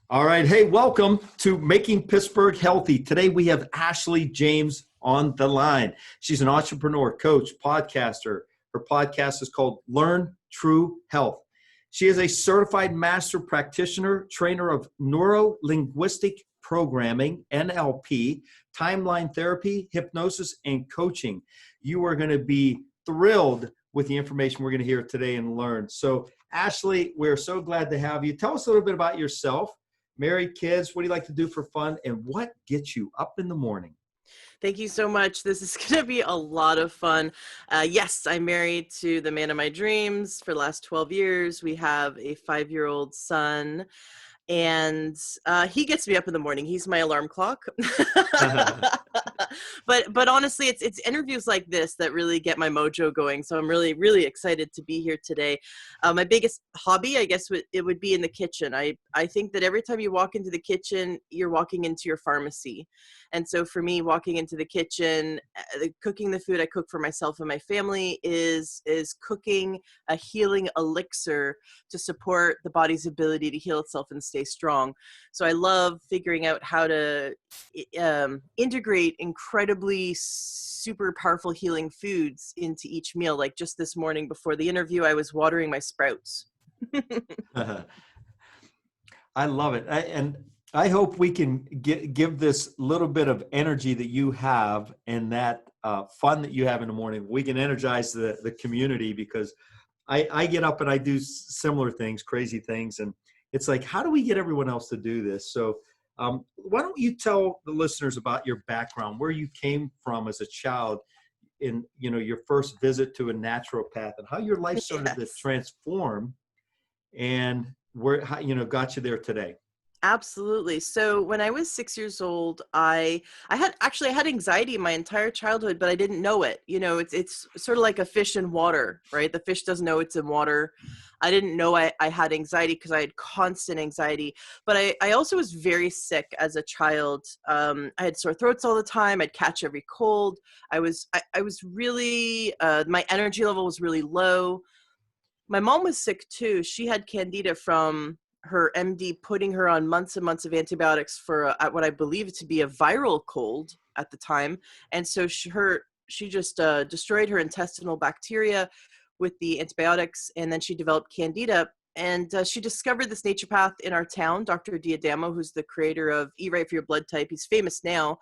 All right. Hey, welcome to Making Pittsburgh Healthy. Today we have Ashley James on the line. She's an entrepreneur, coach, podcaster. Her podcast is called Learn True Health. She is a certified master practitioner, trainer of neuro-linguistic programming, NLP, timeline therapy, hypnosis, and coaching. You are going to be thrilled with the information we're going to hear today and learn. So, Ashley, we're so glad to have you. Tell us a little bit about yourself. Married, kids, what do you like to do for fun, and what gets you up in the morning? Thank you so much. This is going to be a lot of fun. Yes, I'm married to the man of my dreams for the last 12 years. We have a 5-year-old son, and he gets me up in the morning. He's my alarm clock. But honestly, it's interviews like this that really get my mojo going. So I'm really excited to be here today. My biggest hobby, I guess, it would be in the kitchen. I think that every time you walk into the kitchen, you're walking into your pharmacy. And so for me, walking into the kitchen, cooking the food I cook for myself and my family is cooking a healing elixir to support the body's ability to heal itself and stay strong. So I love figuring out how to integrate incredibly super powerful healing foods into each meal. Like just this morning before the interview, I was watering my sprouts. I love it. And I hope we can give this little bit of energy that you have and that fun that you have in the morning. We can energize the community, because I get up and I do similar things, crazy things. And it's like, how do we get everyone else to do this? So why don't you tell the listeners about your background, where you came from as a child in, your first visit to a naturopath, and how your life started to transform and how, got you there today. Absolutely. So when I was 6 years old, I had anxiety my entire childhood, but I didn't know it. It's sort of like a fish in water, right? The fish doesn't know it's in water. I didn't know I had anxiety because I had constant anxiety, but I also was very sick as a child. I had sore throats all the time. I'd catch every cold. I was really, my energy level was really low. My mom was sick too. She had candida from her MD putting her on months and months of antibiotics for what I believe to be a viral cold at the time. And so she just destroyed her intestinal bacteria with the antibiotics, and then she developed candida. And she discovered this naturopath in our town, Dr. Diadamo, who's the creator of Eat Right for Your Blood Type. He's famous now,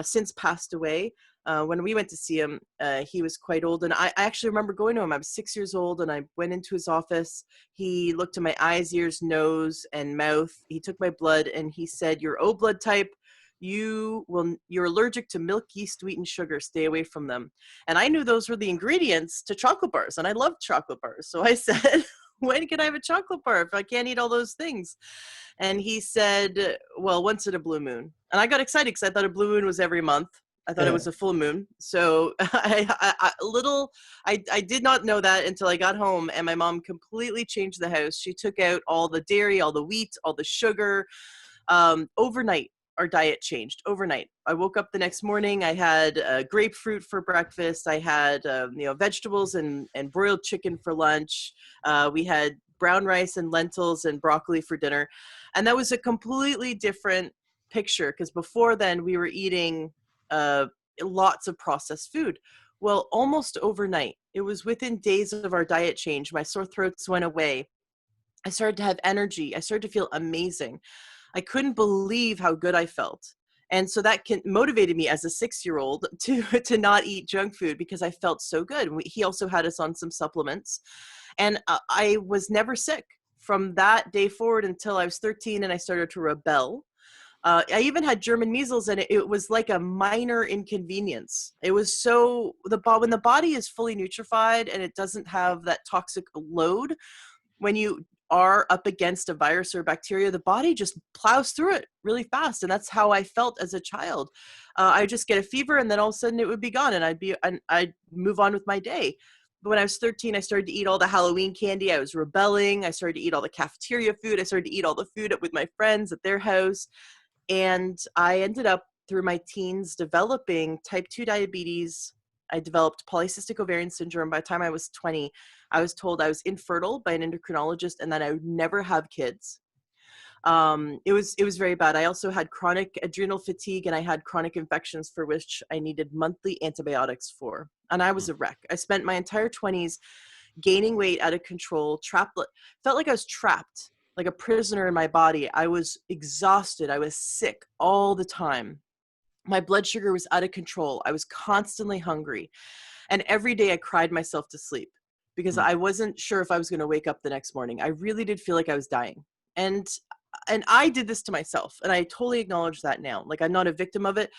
since passed away. When we went to see him, he was quite old. And I actually remember going to him. I was 6 years old, and I went into his office. He looked at my eyes, ears, nose, and mouth. He took my blood, and he said, "You're O blood type. You're allergic to milk, yeast, wheat, and sugar. Stay away from them." And I knew those were the ingredients to chocolate bars, and I love chocolate bars. So I said, "When can I have a chocolate bar if I can't eat all those things?" And he said, "Well, once in a blue moon." And I got excited because I thought a blue moon was every month. I thought it was a full moon. So I did not know that until I got home, and my mom completely changed the house. She took out all the dairy, all the wheat, all the sugar. Overnight, our diet changed overnight. I woke up the next morning. I had grapefruit for breakfast. I had vegetables and broiled chicken for lunch. We had brown rice and lentils and broccoli for dinner. And that was a completely different picture, because before then we were eating lots of processed food. Well, almost overnight, it was within days of our diet change, my sore throats went away. I started to have energy. I started to feel amazing. I couldn't believe how good I felt. And so that motivated me as a 6-year-old to not eat junk food, because I felt so good. He also had us on some supplements, and I was never sick from that day forward until I was 13, and I started to rebel. I even had German measles, and it was like a minor inconvenience. It was when the body is fully nutrified and it doesn't have that toxic load, when you are up against a virus or bacteria, the body just plows through it really fast. And that's how I felt as a child. I just get a fever, and then all of a sudden it would be gone, and I'd move on with my day. But when I was 13, I started to eat all the Halloween candy. I was rebelling. I started to eat all the cafeteria food. I started to eat all the food with my friends at their house. And I ended up, through my teens, developing type 2 diabetes. I developed polycystic ovarian syndrome. By the time I was 20, I was told I was infertile by an endocrinologist and that I would never have kids. It was very bad. I also had chronic adrenal fatigue, and I had chronic infections for which I needed monthly antibiotics for. And I was a wreck. I spent my entire 20s gaining weight out of control, felt like I was trapped, like a prisoner in my body. I was exhausted. I was sick all the time. My blood sugar was out of control. I was constantly hungry. And every day I cried myself to sleep because I wasn't sure if I was going to wake up the next morning. I really did feel like I was dying. And I did this to myself, and I totally acknowledge that now. Like, I'm not a victim of it,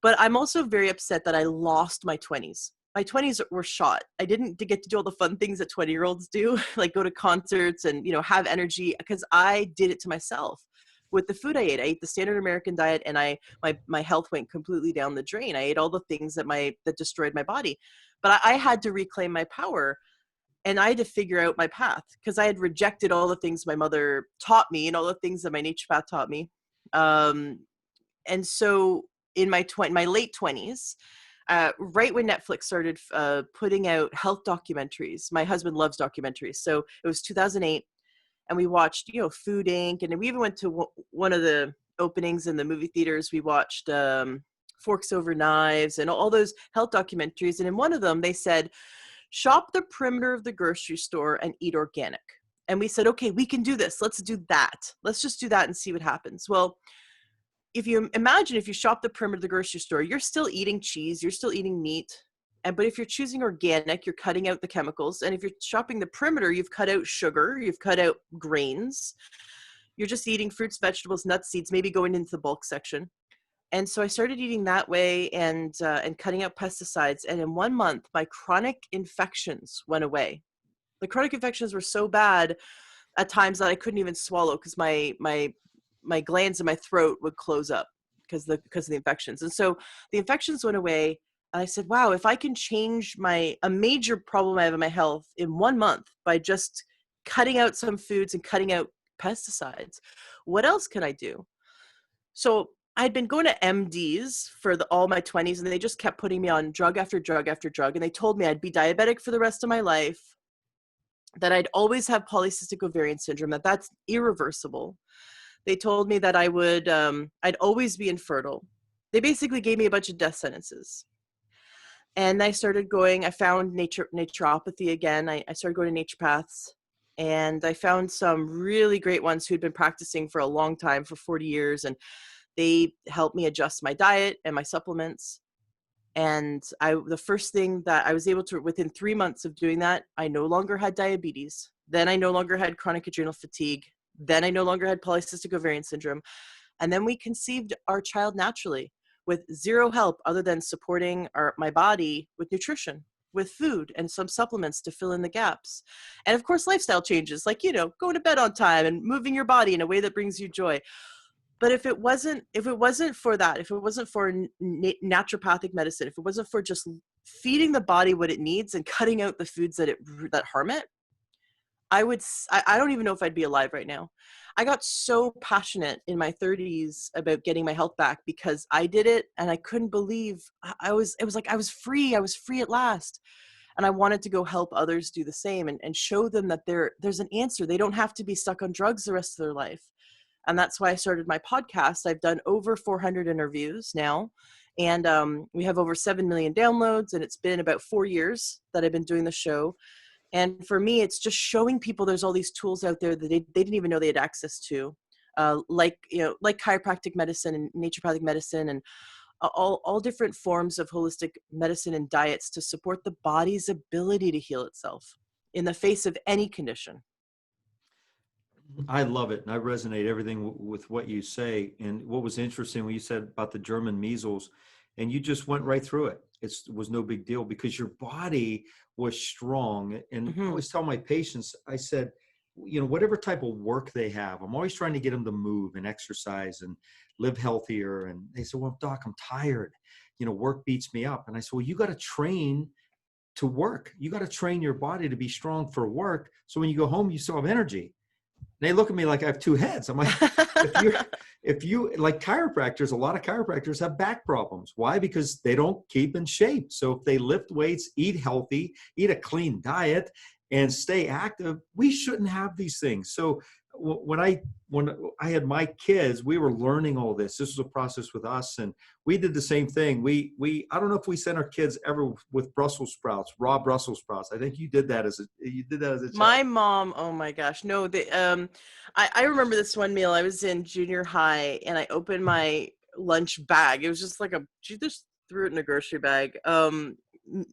but I'm also very upset that I lost my 20s. My 20s were shot. I didn't get to do all the fun things that 20-year-olds do, like go to concerts and, have energy, because I did it to myself with the food I ate. I ate the standard American diet, and my health went completely down the drain. I ate all the things that destroyed my body. But I had to reclaim my power. And I had to figure out my path because I had rejected all the things my mother taught me and all the things that my naturopath taught me. And so in my late 20s, right when Netflix started putting out health documentaries, my husband loves documentaries. So it was 2008, and we watched, Food Inc. And we even went to one of the openings in the movie theaters. We watched Forks Over Knives and all those health documentaries. And in one of them, they said, shop the perimeter of the grocery store and eat organic. And we said, okay, we can do this. Let's do that. Let's just do that and see what happens. Well, if you shop the perimeter of the grocery store, you're still eating cheese, you're still eating meat. But if you're choosing organic, you're cutting out the chemicals. And if you're shopping the perimeter, you've cut out sugar, you've cut out grains. You're just eating fruits, vegetables, nuts, seeds, maybe going into the bulk section. And so I started eating that way and cutting out pesticides. And in 1 month, my chronic infections went away. The chronic infections were so bad at times that I couldn't even swallow because my glands in my throat would close up because of the infections. And so the infections went away. And I said, wow, if I can change a major problem I have in my health in 1 month by just cutting out some foods and cutting out pesticides, what else can I do? So I'd been going to MDs for all my 20s, and they just kept putting me on drug after drug after drug. And they told me I'd be diabetic for the rest of my life, that I'd always have polycystic ovarian syndrome, that's irreversible. They told me that I'd always be infertile. They basically gave me a bunch of death sentences. And I found naturopathy again. I started going to naturopaths, and I found some really great ones who'd been practicing for a long time, for 40 years. And they helped me adjust my diet and my supplements. And the first thing that I was able to, within 3 months of doing that, I no longer had diabetes. Then I no longer had chronic adrenal fatigue. Then I no longer had polycystic ovarian syndrome. And then we conceived our child naturally with zero help other than supporting my body with nutrition, with food and some supplements to fill in the gaps. And of course, lifestyle changes, like, going to bed on time and moving your body in a way that brings you joy. But if it wasn't for that, if it wasn't for naturopathic medicine, if it wasn't for just feeding the body what it needs and cutting out the foods that harm it, I don't even know if I'd be alive right now. I got so passionate in my 30s about getting my health back because I did it, and I couldn't believe it was like I was free at last. And I wanted to go help others do the same and show them that there's an answer. They don't have to be stuck on drugs the rest of their life. And that's why I started my podcast. I've done over 400 interviews now, and we have over 7 million downloads, and it's been about 4 years that I've been doing the show. And for me, it's just showing people there's all these tools out there that they didn't even know they had access to, like chiropractic medicine and naturopathic medicine and all different forms of holistic medicine and diets to support the body's ability to heal itself in the face of any condition. I love it. And I resonate everything with what you say. And what was interesting when you said about the German measles, and you just went right through it. It was no big deal because your body was strong. And I always tell my patients, I said, whatever type of work they have, I'm always trying to get them to move and exercise and live healthier. And they said, well, doc, I'm tired. Work beats me up. And I said, well, you got to train to work. You got to train your body to be strong for work. So when you go home, you still have energy. And they look at me like I have two heads. I'm like, if you like chiropractors, a lot of chiropractors have back problems. Why? Because they don't keep in shape. So if they lift weights, eat healthy, eat a clean diet, and stay active, we shouldn't have these things. So when I had my kids, we were learning all this. This was a process with us, and we did the same thing. I don't know if we sent our kids ever with Brussels sprouts, raw Brussels sprouts. I think you did that as a child. My mom, oh my gosh, no, I remember this one meal. I was in junior high and I opened my lunch bag. It was just like she just threw it in a grocery bag,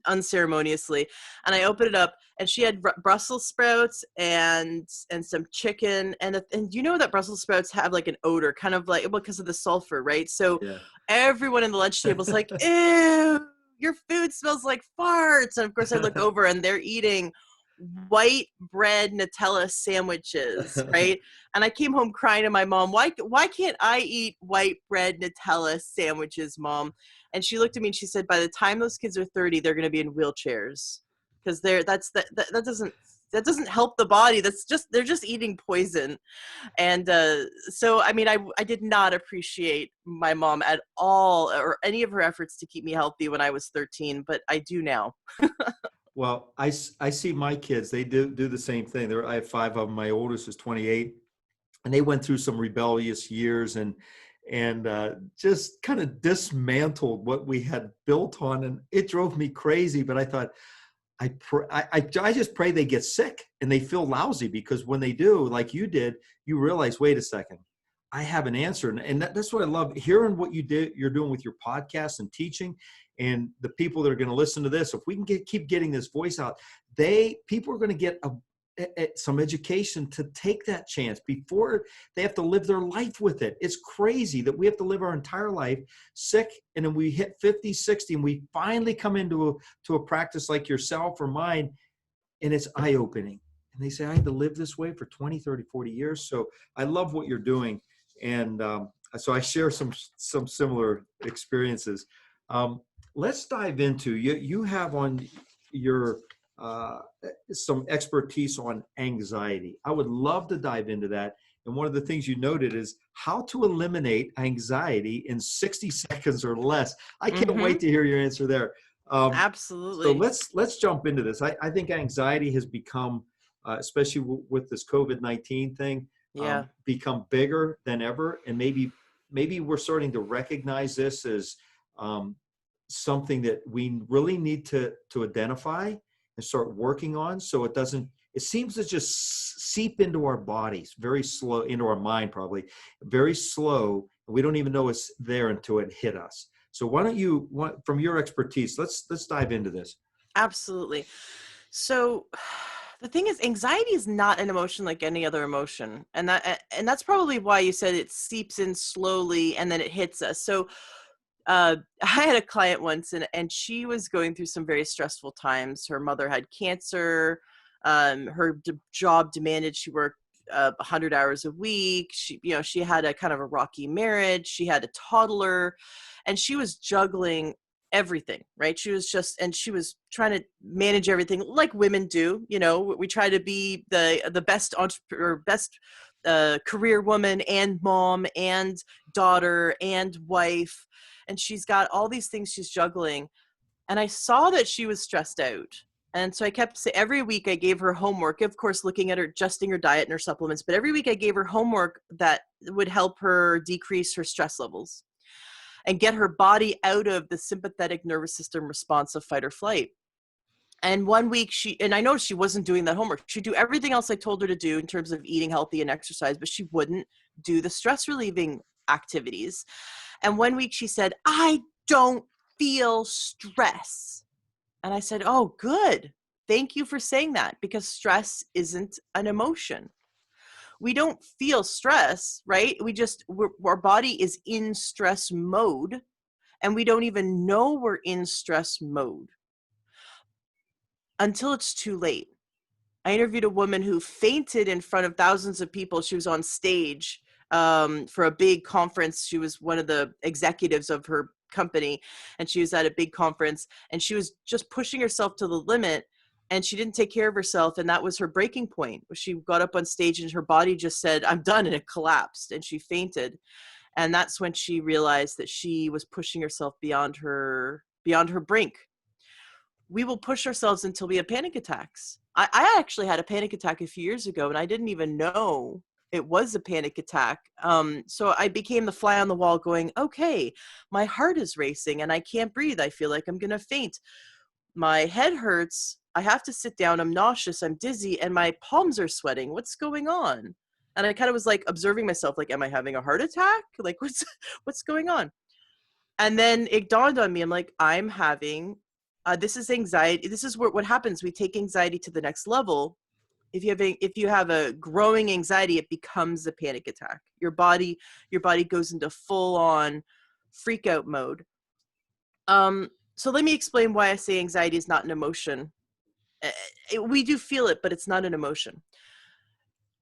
unceremoniously. And I opened it up and she had Brussels sprouts and some chicken. And you know that Brussels sprouts have like an odor, kind of like, because of the sulfur, right? So Yeah. everyone in the lunch table is like, ew, your food smells like farts. And of course I look over and they're eating white bread Nutella sandwiches, right? And I came home crying to my mom, why can't I eat white bread Nutella sandwiches, Mom? And she looked at me and she said, by the time those kids are 30, they're going to be in wheelchairs, because that doesn't help the body. They're just eating poison. And so, I mean, I did not appreciate my mom at all, or any of her efforts to keep me healthy when I was 13, but I do now. Well, I see my kids, they do the same thing. I have 5 of them. My oldest is 28, and they went through some rebellious years and just kind of dismantled what we had built on. And it drove me crazy, but I thought, I just pray they get sick and they feel lousy, because when they do, like you did, you realize, wait a second, I have an answer. And that's what I love hearing what you're doing with your podcast and teaching, and the people that are going to listen to this. If we can keep getting this voice out, people are going to get some education to take that chance before they have to live their life with it. It's crazy that we have to live our entire life sick, and then we hit 50, 60, and we finally come into a practice like yourself or mine, and it's eye-opening. And they say, I had to live this way for 20, 30, 40 years. So I love what you're doing. And so I share some similar experiences. Let's dive into, you have on your some expertise on anxiety. I would love to dive into that. And one of the things you noted is how to eliminate anxiety in 60 seconds or less. I can't wait to hear your answer there. Absolutely. So let's jump into this. I think anxiety has become, especially with this COVID-19 thing, become bigger than ever. And maybe we're starting to recognize this as something that we really need to identify and start working on, so it seems to just seep into our bodies very slow, into our mind probably very slow, and we don't even know it's there until it hit us. So why don't you, from your expertise, let's dive into this. Absolutely. So the thing is, anxiety is not an emotion like any other emotion. And that's probably why you said it seeps in slowly and then it hits us. So I had a client once, and she was going through some very stressful times. Her mother had cancer. Her job demanded she work 100 hours a week. She had a kind of a rocky marriage. She had a toddler, and she was juggling everything, right? She was trying to manage everything like women do. We try to be the best entrepreneur, best career woman and mom and daughter and wife. And she's got all these things she's juggling. And I saw that she was stressed out. And so I kept saying, every week I gave her homework, of course, looking at adjusting her diet and her supplements. But every week I gave her homework that would help her decrease her stress levels and get her body out of the sympathetic nervous system response of fight or flight. And one week and I noticed she wasn't doing that homework. She'd do everything else I told her to do in terms of eating healthy and exercise, but she wouldn't do the stress relieving activities. And one week she said, I don't feel stress. And I said, oh, good. Thank you for saying that, because stress isn't an emotion. We don't feel stress, right? Our body is in stress mode, and we don't even know we're in stress mode until it's too late. I interviewed a woman who fainted in front of thousands of people. She was on stage for a big conference. She was one of the executives of her company, and she was at a big conference, and she was just pushing herself to the limit, and she didn't take care of herself. And that was her breaking point. She got up on stage and her body just said, I'm done. And it collapsed and she fainted. And that's when she realized that she was pushing herself beyond her brink. We will push ourselves until we have panic attacks. I actually had a panic attack a few years ago, and I didn't even know it was a panic attack. So I became the fly on the wall going, okay, my heart is racing and I can't breathe. I feel like I'm going to faint. My head hurts. I have to sit down. I'm nauseous. I'm dizzy and my palms are sweating. What's going on? And I kind of was like observing myself, like, am I having a heart attack? Like, what's going on? And then it dawned on me. I'm like, I'm having, this is anxiety. This is what happens. We take anxiety to the next level. If you have a growing anxiety, it becomes a panic attack. Your body goes into full on freak out mode. So let me explain why I say anxiety is not an emotion. We do feel it, but it's not an emotion.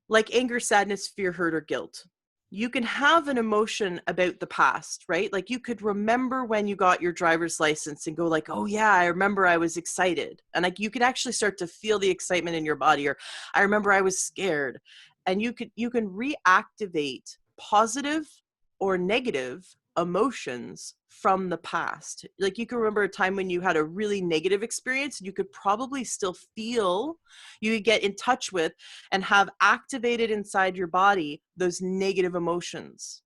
Like anger, sadness, fear, hurt, or guilt. You can have an emotion about the past, right? Like you could remember when you got your driver's license and go like, oh yeah, I remember I was excited. And like you could actually start to feel the excitement in your body, or I remember I was scared. And you can reactivate positive or negative emotions from the past. Like you can remember a time when you had a really negative experience, and you could probably still feel, you could get in touch with and have activated inside your body those negative emotions.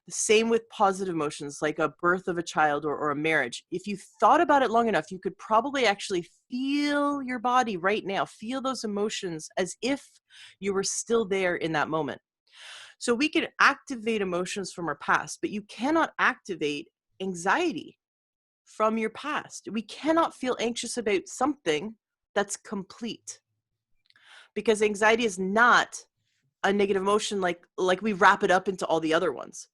The same with positive emotions, like a birth of a child or a marriage. If you thought about it long enough, you could probably actually feel your body right now, feel those emotions as if you were still there in that moment. So we can activate emotions from our past, but you cannot activate anxiety from your past. We cannot feel anxious about something that's complete, because anxiety is not a negative emotion like we wrap it up into all the other ones.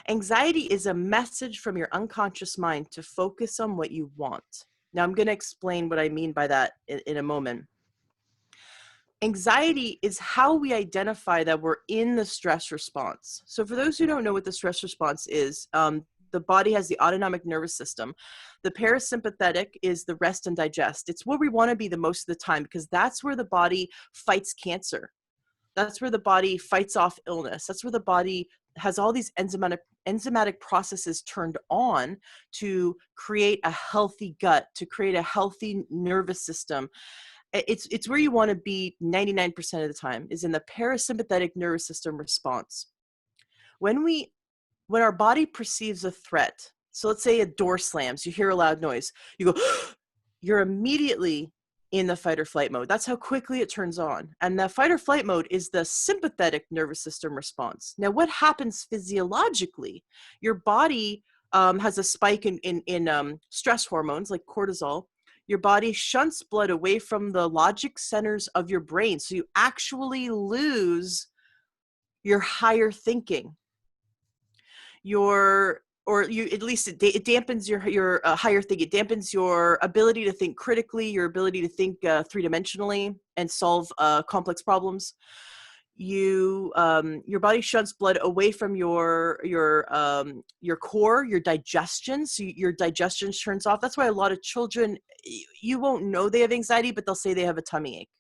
Anxiety is a message from your unconscious mind to focus on what you want. Now I'm going to explain what I mean by that in a moment. Anxiety is how we identify that we're in the stress response. So for those who don't know what the stress response is, the body has the autonomic nervous system. The parasympathetic is the rest and digest. It's where we want to be the most of the time, because that's where the body fights cancer. That's where the body fights off illness. That's where the body has all these enzymatic processes turned on to create a healthy gut, to create a healthy nervous system. It's where you want to be 99% of the time, is in the parasympathetic nervous system response. When our body perceives a threat, so let's say a door slams, you hear a loud noise, you go, you're immediately in the fight or flight mode. That's how quickly it turns on. And the fight or flight mode is the sympathetic nervous system response. Now, what happens physiologically? Your body has a spike in stress hormones like cortisol. Your body shunts blood away from the logic centers of your brain. So you actually lose your higher thinking. At least it dampens your higher thinking. It dampens your ability to think critically, your ability to think three-dimensionally and solve complex problems. Your body shunts blood away from your core, your digestion. So your digestion turns off. That's why a lot of children, you won't know they have anxiety, but they'll say they have a tummy ache.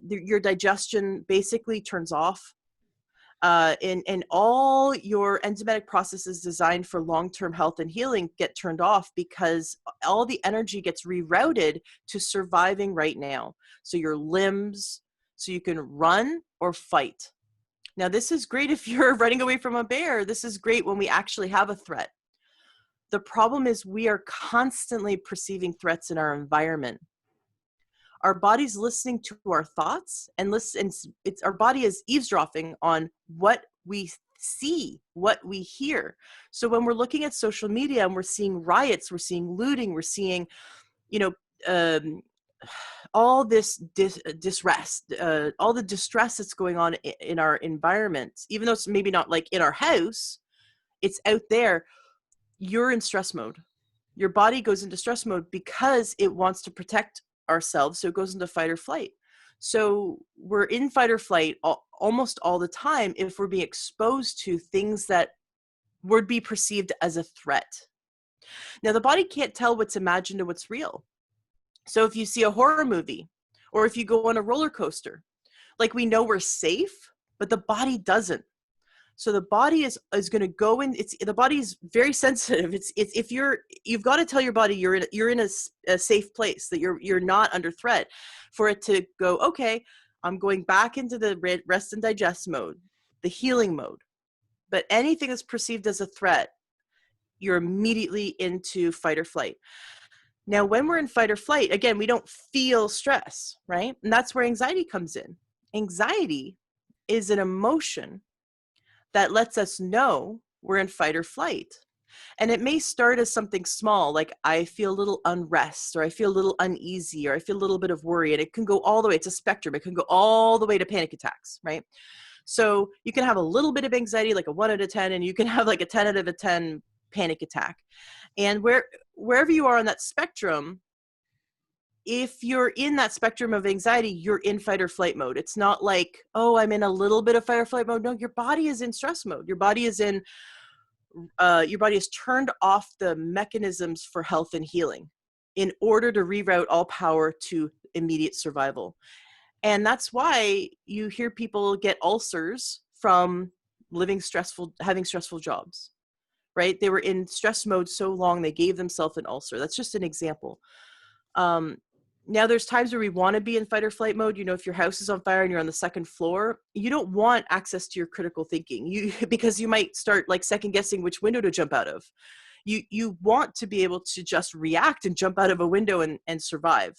Your digestion basically turns off. And all your enzymatic processes designed for long-term health and healing get turned off, because all the energy gets rerouted to surviving right now. So your limbs, so you can run or fight. Now, this is great if you're running away from a bear. This is great when we actually have a threat. The problem is we are constantly perceiving threats in our environment. Our body's listening to our thoughts, and our body is eavesdropping on what we see, what we hear. So when we're looking at social media and we're seeing riots, we're seeing looting, we're seeing, all this distress, all the distress that's going on in our environment, even though it's maybe not like in our house, it's out there. You're in stress mode. Your body goes into stress mode because it wants to protect ourselves, so it goes into fight or flight. So we're in fight or flight almost all the time if we're being exposed to things that would be perceived as a threat. Now, the body can't tell what's imagined and what's real. So if you see a horror movie, or if you go on a roller coaster, like, we know we're safe, but the body doesn't. So the body is going to go in. The body is very sensitive. You've got to tell your body you're in a safe place, that you're not under threat, for it to go, okay, I'm going back into the rest and digest mode, the healing mode. But anything that's perceived as a threat, you're immediately into fight or flight. Now, when we're in fight or flight, again, we don't feel stress, right? And that's where anxiety comes in. Anxiety is an emotion that lets us know we're in fight or flight. And it may start as something small, like I feel a little unrest, or I feel a little uneasy, or I feel a little bit of worry. And it can go all the way, it's a spectrum. It can go all the way to panic attacks, right? So you can have a little bit of anxiety, like a 1 out of 10, and you can have like a 10 out of a 10 panic attack. And wherever you are on that spectrum, if you're in that spectrum of anxiety, you're in fight or flight mode. It's not like, oh, I'm in a little bit of fight or flight mode. No, your body is in stress mode. Your body has turned off the mechanisms for health and healing in order to reroute all power to immediate survival. And that's why you hear people get ulcers from having stressful jobs, right? They were in stress mode so long, they gave themselves an ulcer. That's just an example. Now there's times where we want to be in fight or flight mode. You know, if your house is on fire and you're on the second floor, you don't want access to your critical thinking, because you might start like second guessing which window to jump out of. You want to be able to just react and jump out of a window and survive.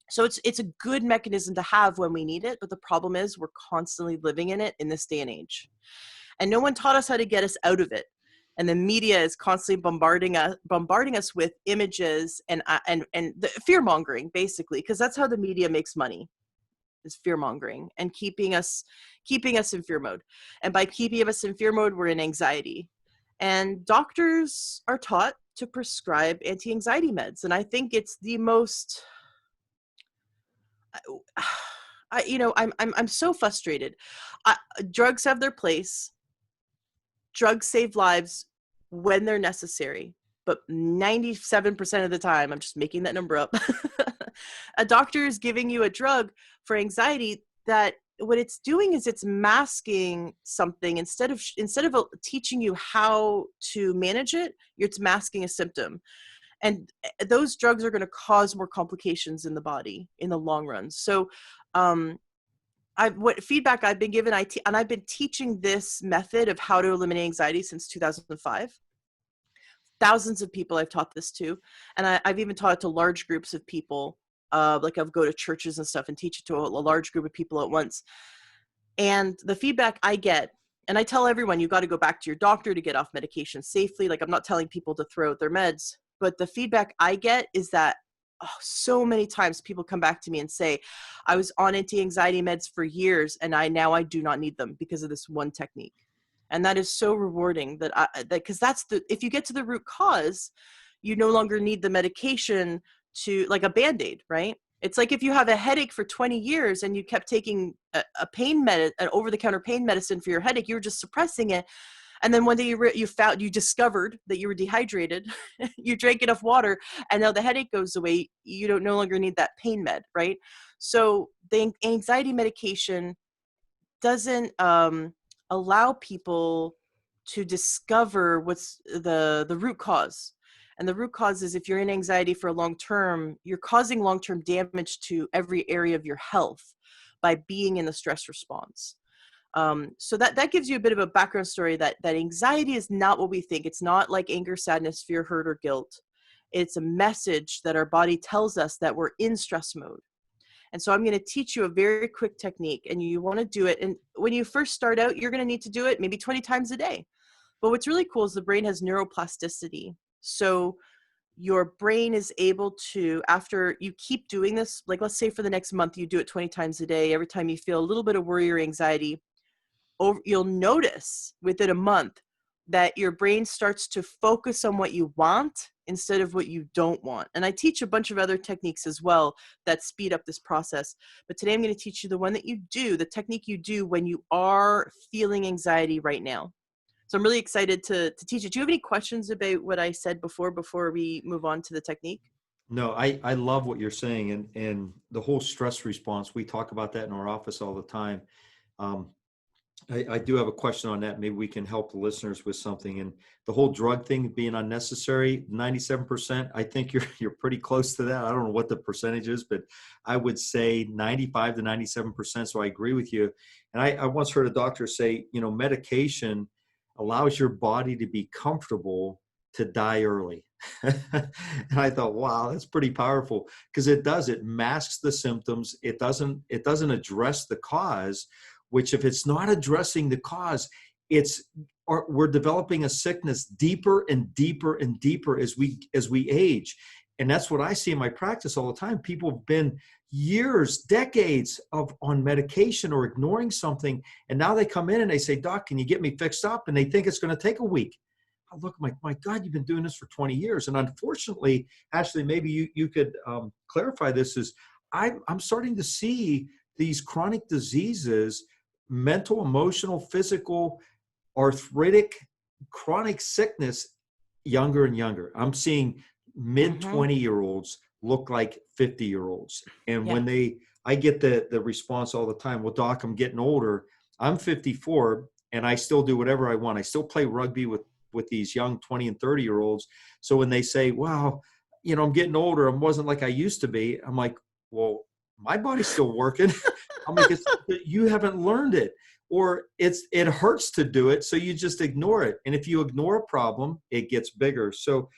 So it's a good mechanism to have when we need it. But the problem is we're constantly living in it in this day and age. And no one taught us how to get us out of it. And the media is constantly bombarding us with images and the fear mongering, basically, because that's how the media makes money, is fear mongering and keeping us in fear mode. And by keeping us in fear mode, we're in anxiety. And doctors are taught to prescribe anti-anxiety meds. And I think it's the most, I'm so frustrated. Drugs have their place. Drugs save lives when they're necessary, but 97% of the time, I'm just making that number up, a doctor is giving you a drug for anxiety that what it's doing is it's masking something. Instead of teaching you how to manage it, it's masking a symptom. And those drugs are going to cause more complications in the body in the long run. So what feedback I've been given, and I've been teaching this method of how to eliminate anxiety since 2005. Thousands of people I've taught this to, and I've even taught it to large groups of people. Like I'll go to churches and stuff and teach it to a large group of people at once. And the feedback I get, and I tell everyone, you got to go back to your doctor to get off medication safely. Like I'm not telling people to throw out their meds, but the feedback I get is that so many times people come back to me and say, I was on anti-anxiety meds for years and now I do not need them because of this one technique. And that is so rewarding because if you get to the root cause, you no longer need the medication to, like a Band-Aid, right? It's like if you have a headache for 20 years and you kept taking an over-the-counter pain medicine for your headache, you were just suppressing it. And then one day you discovered that you were dehydrated, you drank enough water, and now the headache goes away. You don't no longer need that pain med, right? So the anxiety medication doesn't allow people to discover what's the root cause. And the root cause is if you're in anxiety for a long term, you're causing long-term damage to every area of your health by being in the stress response. So that gives you a bit of a background story that anxiety is not what we think. It's not like anger, sadness, fear, hurt, or guilt. It's a message that our body tells us that we're in stress mode. And so I'm going to teach you a very quick technique, and you want to do it. And when you first start out, you're going to need to do it maybe 20 times a day. But what's really cool is the brain has neuroplasticity. So your brain is able to, after you keep doing this, like let's say for the next month, you do it 20 times a day. Every time you feel a little bit of worry or anxiety, you'll notice within a month that your brain starts to focus on what you want instead of what you don't want. And I teach a bunch of other techniques as well that speed up this process. But today I'm going to teach you the one that you do, the technique you do when you are feeling anxiety right now. So I'm really excited to teach it. Do you have any questions about what I said before we move on to the technique? No, I love what you're saying. And the whole stress response, we talk about that in our office all the time. I do have a question on that. Maybe we can help the listeners with something. And the whole drug thing being unnecessary, 97%, I think you're pretty close to that. I don't know what the percentage is, but I would say 95 to 97%. So I agree with you. And I once heard a doctor say, medication allows your body to be comfortable to die early. And I thought, wow, that's pretty powerful, because it masks the symptoms. It doesn't address the cause, which, if it's not addressing the cause, we're developing a sickness deeper and deeper and deeper as we age. And that's what I see in my practice all the time. People have been years, decades on medication or ignoring something, and now they come in and they say, "Doc, can you get me fixed up?" And they think it's going to take a week. I look, my God, you've been doing this for 20 years. And unfortunately, Ashley, maybe you could clarify this, is I'm starting to see these chronic diseases, mental, emotional, physical, arthritic, chronic sickness, younger and younger. I'm seeing mid 20-year-olds look like 50-year-olds. And Yeah. I get the response all the time, "Well, Doc, I'm getting older. I'm 54 and I still do whatever I want. I still play rugby with these young 20 and 30-year-olds. So when they say, wow, I'm getting older, I wasn't like I used to be," I'm like, well, my body's still working. I'm like, you haven't learned it, or it hurts to do it, so you just ignore it. And if you ignore a problem, it gets bigger. So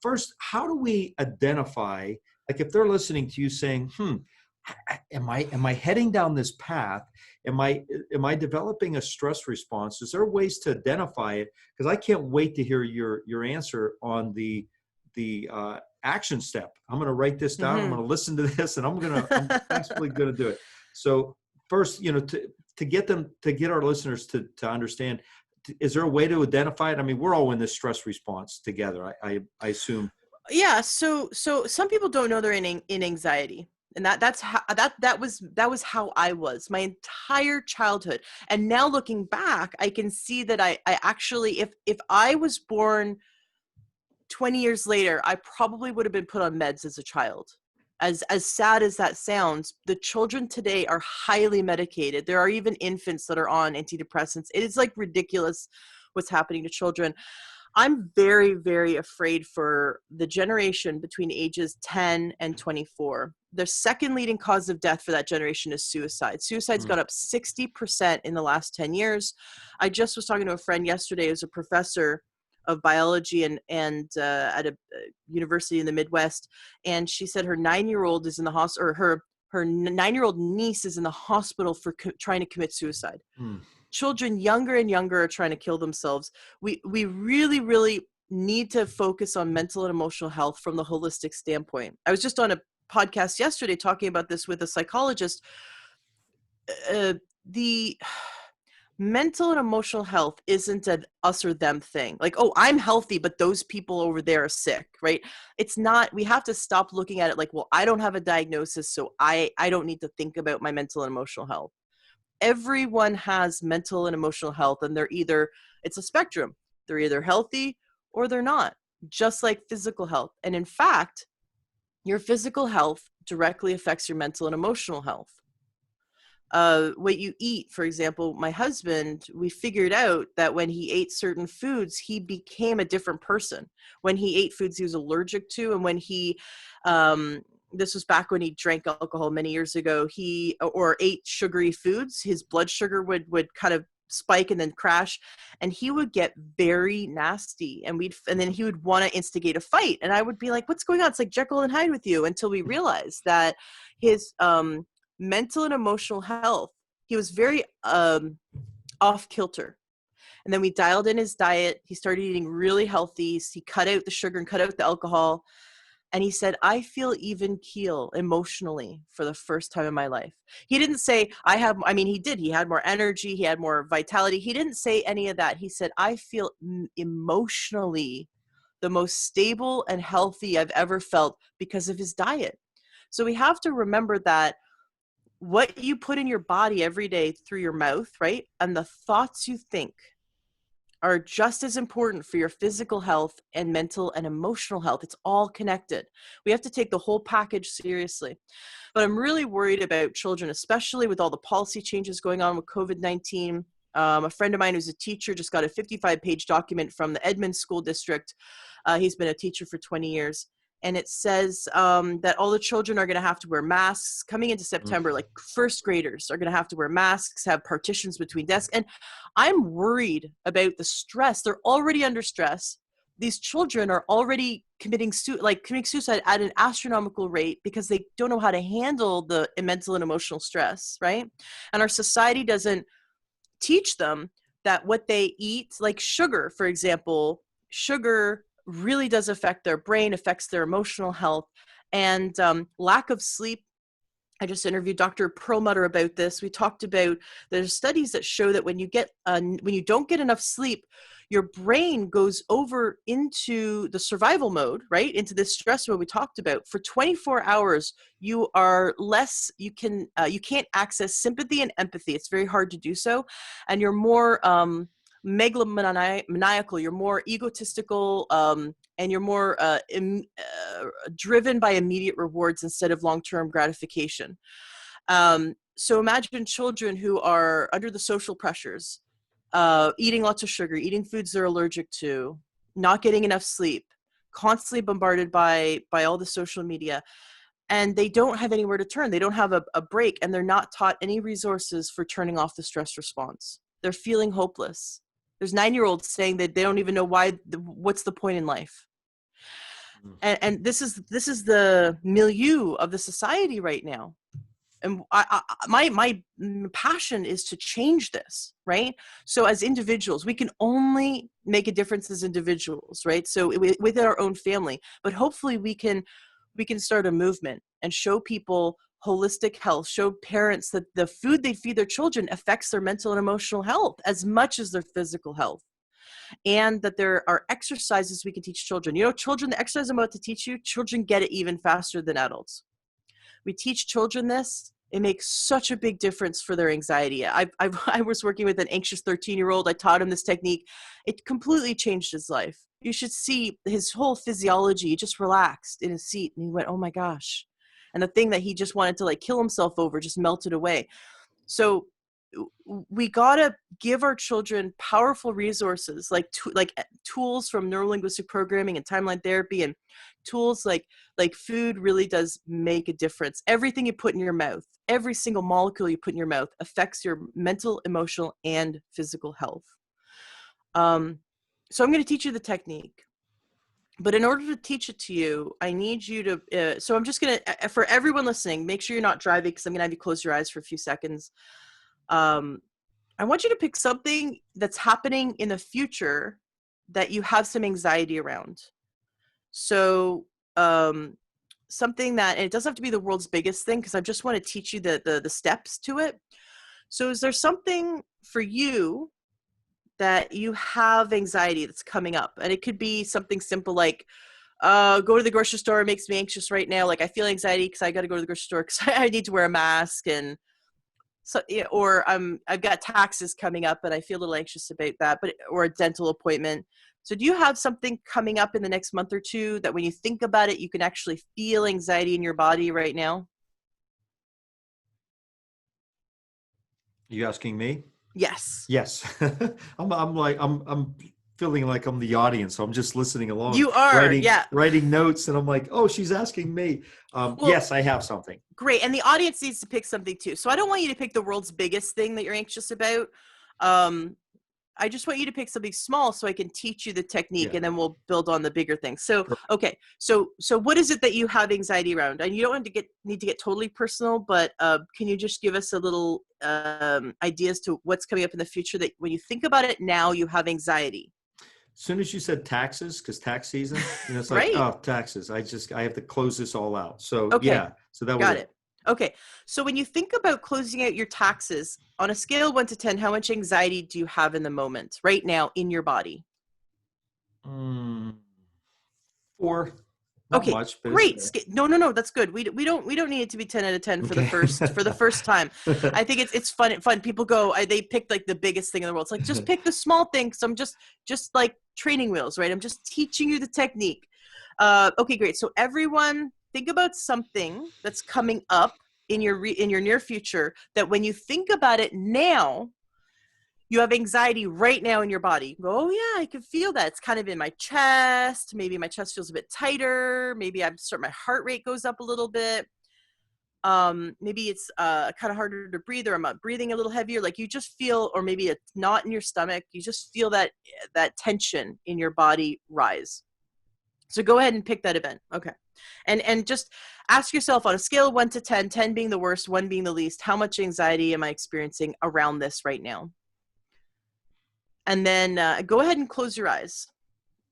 first, how do we identify, like, if they're listening to you saying, am I heading down this path? Am I developing a stress response? Is there ways to identify it? Because I can't wait to hear your answer on the action step. I'm going to write this down. I'm going to listen to this, and I'm actually going to do it. So first, to get our listeners to understand, is there a way to identify it? I mean, we're all in this stress response together, I assume. Yeah. So some people don't know they're in anxiety. And that's how that was how I was my entire childhood. And now looking back, I can see that I actually, if I was born 20 years later, I probably would have been put on meds as a child. As sad as that sounds, the children today are highly medicated. There are even infants that are on antidepressants. It is like ridiculous what's happening to children. I'm very, very afraid for the generation between ages 10 and 24. The second leading cause of death for that generation is suicide. Suicide's gone up 60% in the last 10 years. I just was talking to a friend yesterday who's a professor of biology and at a university in the Midwest. And she said her 9-year-old is in the hospital, or her 9-year-old niece is in the hospital for trying to commit suicide. Children younger and younger are trying to kill themselves. We really, really need to focus on mental and emotional health from the holistic standpoint. I was just on a podcast yesterday talking about this with a psychologist. The mental and emotional health isn't an us or them thing. Like, oh, I'm healthy, but those people over there are sick, right? It's not. We have to stop looking at it like, well, I don't have a diagnosis, so I don't need to think about my mental and emotional health. Everyone has mental and emotional health, and it's a spectrum. They're either healthy or they're not, just like physical health. And in fact, your physical health directly affects your mental and emotional health. What you eat, for example, my husband, we figured out that when he ate certain foods, he became a different person. When he ate foods he was allergic to, and when he, this was back when he drank alcohol many years ago, or ate sugary foods, his blood sugar would kind of spike and then crash, and he would get very nasty, and then he would want to instigate a fight, and I would be like, what's going on? It's like Jekyll and Hyde with you, until we realized that his mental and emotional health, he was very off kilter. And then we dialed in his diet. He started eating really healthy. He cut out the sugar and cut out the alcohol. And he said, I feel even keel emotionally for the first time in my life. He didn't say, he did. He had more energy. He had more vitality. He didn't say any of that. He said, I feel emotionally the most stable and healthy I've ever felt because of his diet. So we have to remember that what you put in your body every day through your mouth, right? And the thoughts you think are just as important for your physical health and mental and emotional health. It's all connected. We have to take the whole package seriously. But I'm really worried about children, especially with all the policy changes going on with COVID-19. A friend of mine who's a teacher just got a 55-page document from the Edmonds School District. He's been a teacher for 20 years. And it says that all the children are going to have to wear masks coming into September. Like first graders are going to have to wear masks, have partitions between desks. And I'm worried about the stress. They're already under stress. These children are already committing suicide at an astronomical rate because they don't know how to handle the mental and emotional stress, right? And our society doesn't teach them that what they eat, like sugar, for example, sugar really does affect their brain, affects their emotional health, and lack of sleep. I just interviewed Dr. Perlmutter about this. We talked about there's studies that show that when you don't get enough sleep, your brain goes over into the survival mode, right? Into this stress mode we talked about. For 24 hours, you can't access sympathy and empathy. It's very hard to do so. And you're more megalomaniacal, you're more egotistical, and you're more driven by immediate rewards instead of long-term gratification. So imagine children who are under the social pressures, eating lots of sugar, eating foods they're allergic to, not getting enough sleep, constantly bombarded by all the social media, and they don't have anywhere to turn. They don't have a break, and they're not taught any resources for turning off the stress response. They're feeling hopeless. There's 9-year-olds saying that they don't even know what's the point in life. And this is the milieu of the society right now. And my passion is to change this, right? So as individuals, we can only make a difference as individuals, right? So within our own family, but hopefully we can start a movement and show people holistic health, show parents that the food they feed their children affects their mental and emotional health as much as their physical health. And that there are exercises we can teach children. Children, the exercise I'm about to teach you, children get it even faster than adults. We teach children this. It makes such a big difference for their anxiety. I was working with an anxious 13-year-old. I taught him this technique. It completely changed his life. You should see his whole physiology. He just relaxed in his seat and he went, oh my gosh. And the thing that he just wanted to kill himself over just melted away. So we gotta give our children powerful resources like tools from neurolinguistic programming and timeline therapy, and tools like food really does make a difference. Everything you put in your mouth, every single molecule you put in your mouth affects your mental, emotional, and physical health. So I'm going to teach you the technique. But in order to teach it to you, I need you to, so I'm just going to, for everyone listening, make sure you're not driving because I'm going to have you close your eyes for a few seconds. I want you to pick something that's happening in the future that you have some anxiety around. So something that, and it doesn't have to be the world's biggest thing because I just want to teach you the steps to it. So is there something for you that you have anxiety that's coming up? And it could be something simple like, go to the grocery store, it makes me anxious right now. Like I feel anxiety because I got to go to the grocery store because I need to wear a mask. And so, or I've got taxes coming up and I feel a little anxious about that, or a dental appointment. So do you have something coming up in the next month or two that when you think about it, you can actually feel anxiety in your body right now? You asking me? Yes. Yes. I'm feeling like I'm the audience. So I'm just listening along. You are, yeah. Writing notes, and I'm like, oh, she's asking me. Well, yes, I have something. Great. And the audience needs to pick something too. So I don't want you to pick the world's biggest thing that you're anxious about. I just want you to pick something small so I can teach you the technique, and then we'll build on the bigger things. So, okay. So what is it that you have anxiety around? And you don't need to get totally personal, but can you just give us a little ideas to what's coming up in the future that when you think about it now, you have anxiety? As soon as you said taxes, because tax season, it's like, right. Oh, taxes. I have to close this all out. So yeah, so that was it. Okay. So when you think about closing out your taxes on a scale of 1 to 10, how much anxiety do you have in the moment right now in your body? 4. Not okay. Much, great. No. That's good. We don't need it to be 10 out of 10 for the first time. I think it's fun. People go, they pick like the biggest thing in the world. It's like, just pick the small thing. So I'm just like training wheels, right? I'm just teaching you the technique. Okay, great. So everyone, think about something that's coming up in your near future that when you think about it now, You have anxiety right now in your body. Oh yeah, I can feel that. It's kind of in my chest. Maybe my chest feels a bit tighter. Maybe my heart rate goes up a little bit. Maybe it's kind of harder to breathe, or I'm breathing a little heavier. Like you just feel, or maybe a knot in your stomach. You just feel that tension in your body rise. So go ahead and pick that event. Okay. And just ask yourself on a scale of 1 to 10, 10 being the worst, 1 being the least, how much anxiety am I experiencing around this right now? And then go ahead and close your eyes.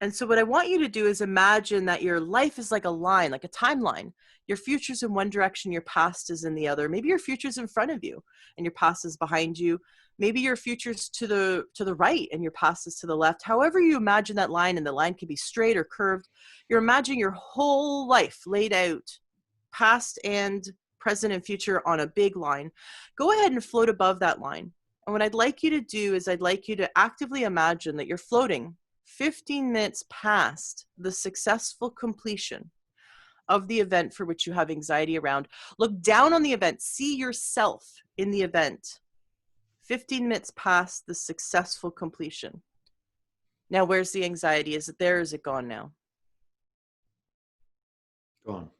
And so what I want you to do is imagine that your life is like a line, like a timeline. Your future's in one direction, your past is in the other. Maybe your future's in front of you and your past is behind you. Maybe your future's to the right and your past is to the left. However you imagine that line, and the line can be straight or curved, you're imagining your whole life laid out, past and present and future on a big line. Go ahead and float above that line. And what I'd like you to do is I'd like you to actively imagine that you're floating 15 minutes past the successful completion of the event for which you have anxiety around. Look down on the event. See yourself in the event. 15 minutes past the successful completion. Now, where's the anxiety? Is it there? Is it gone now? Gone.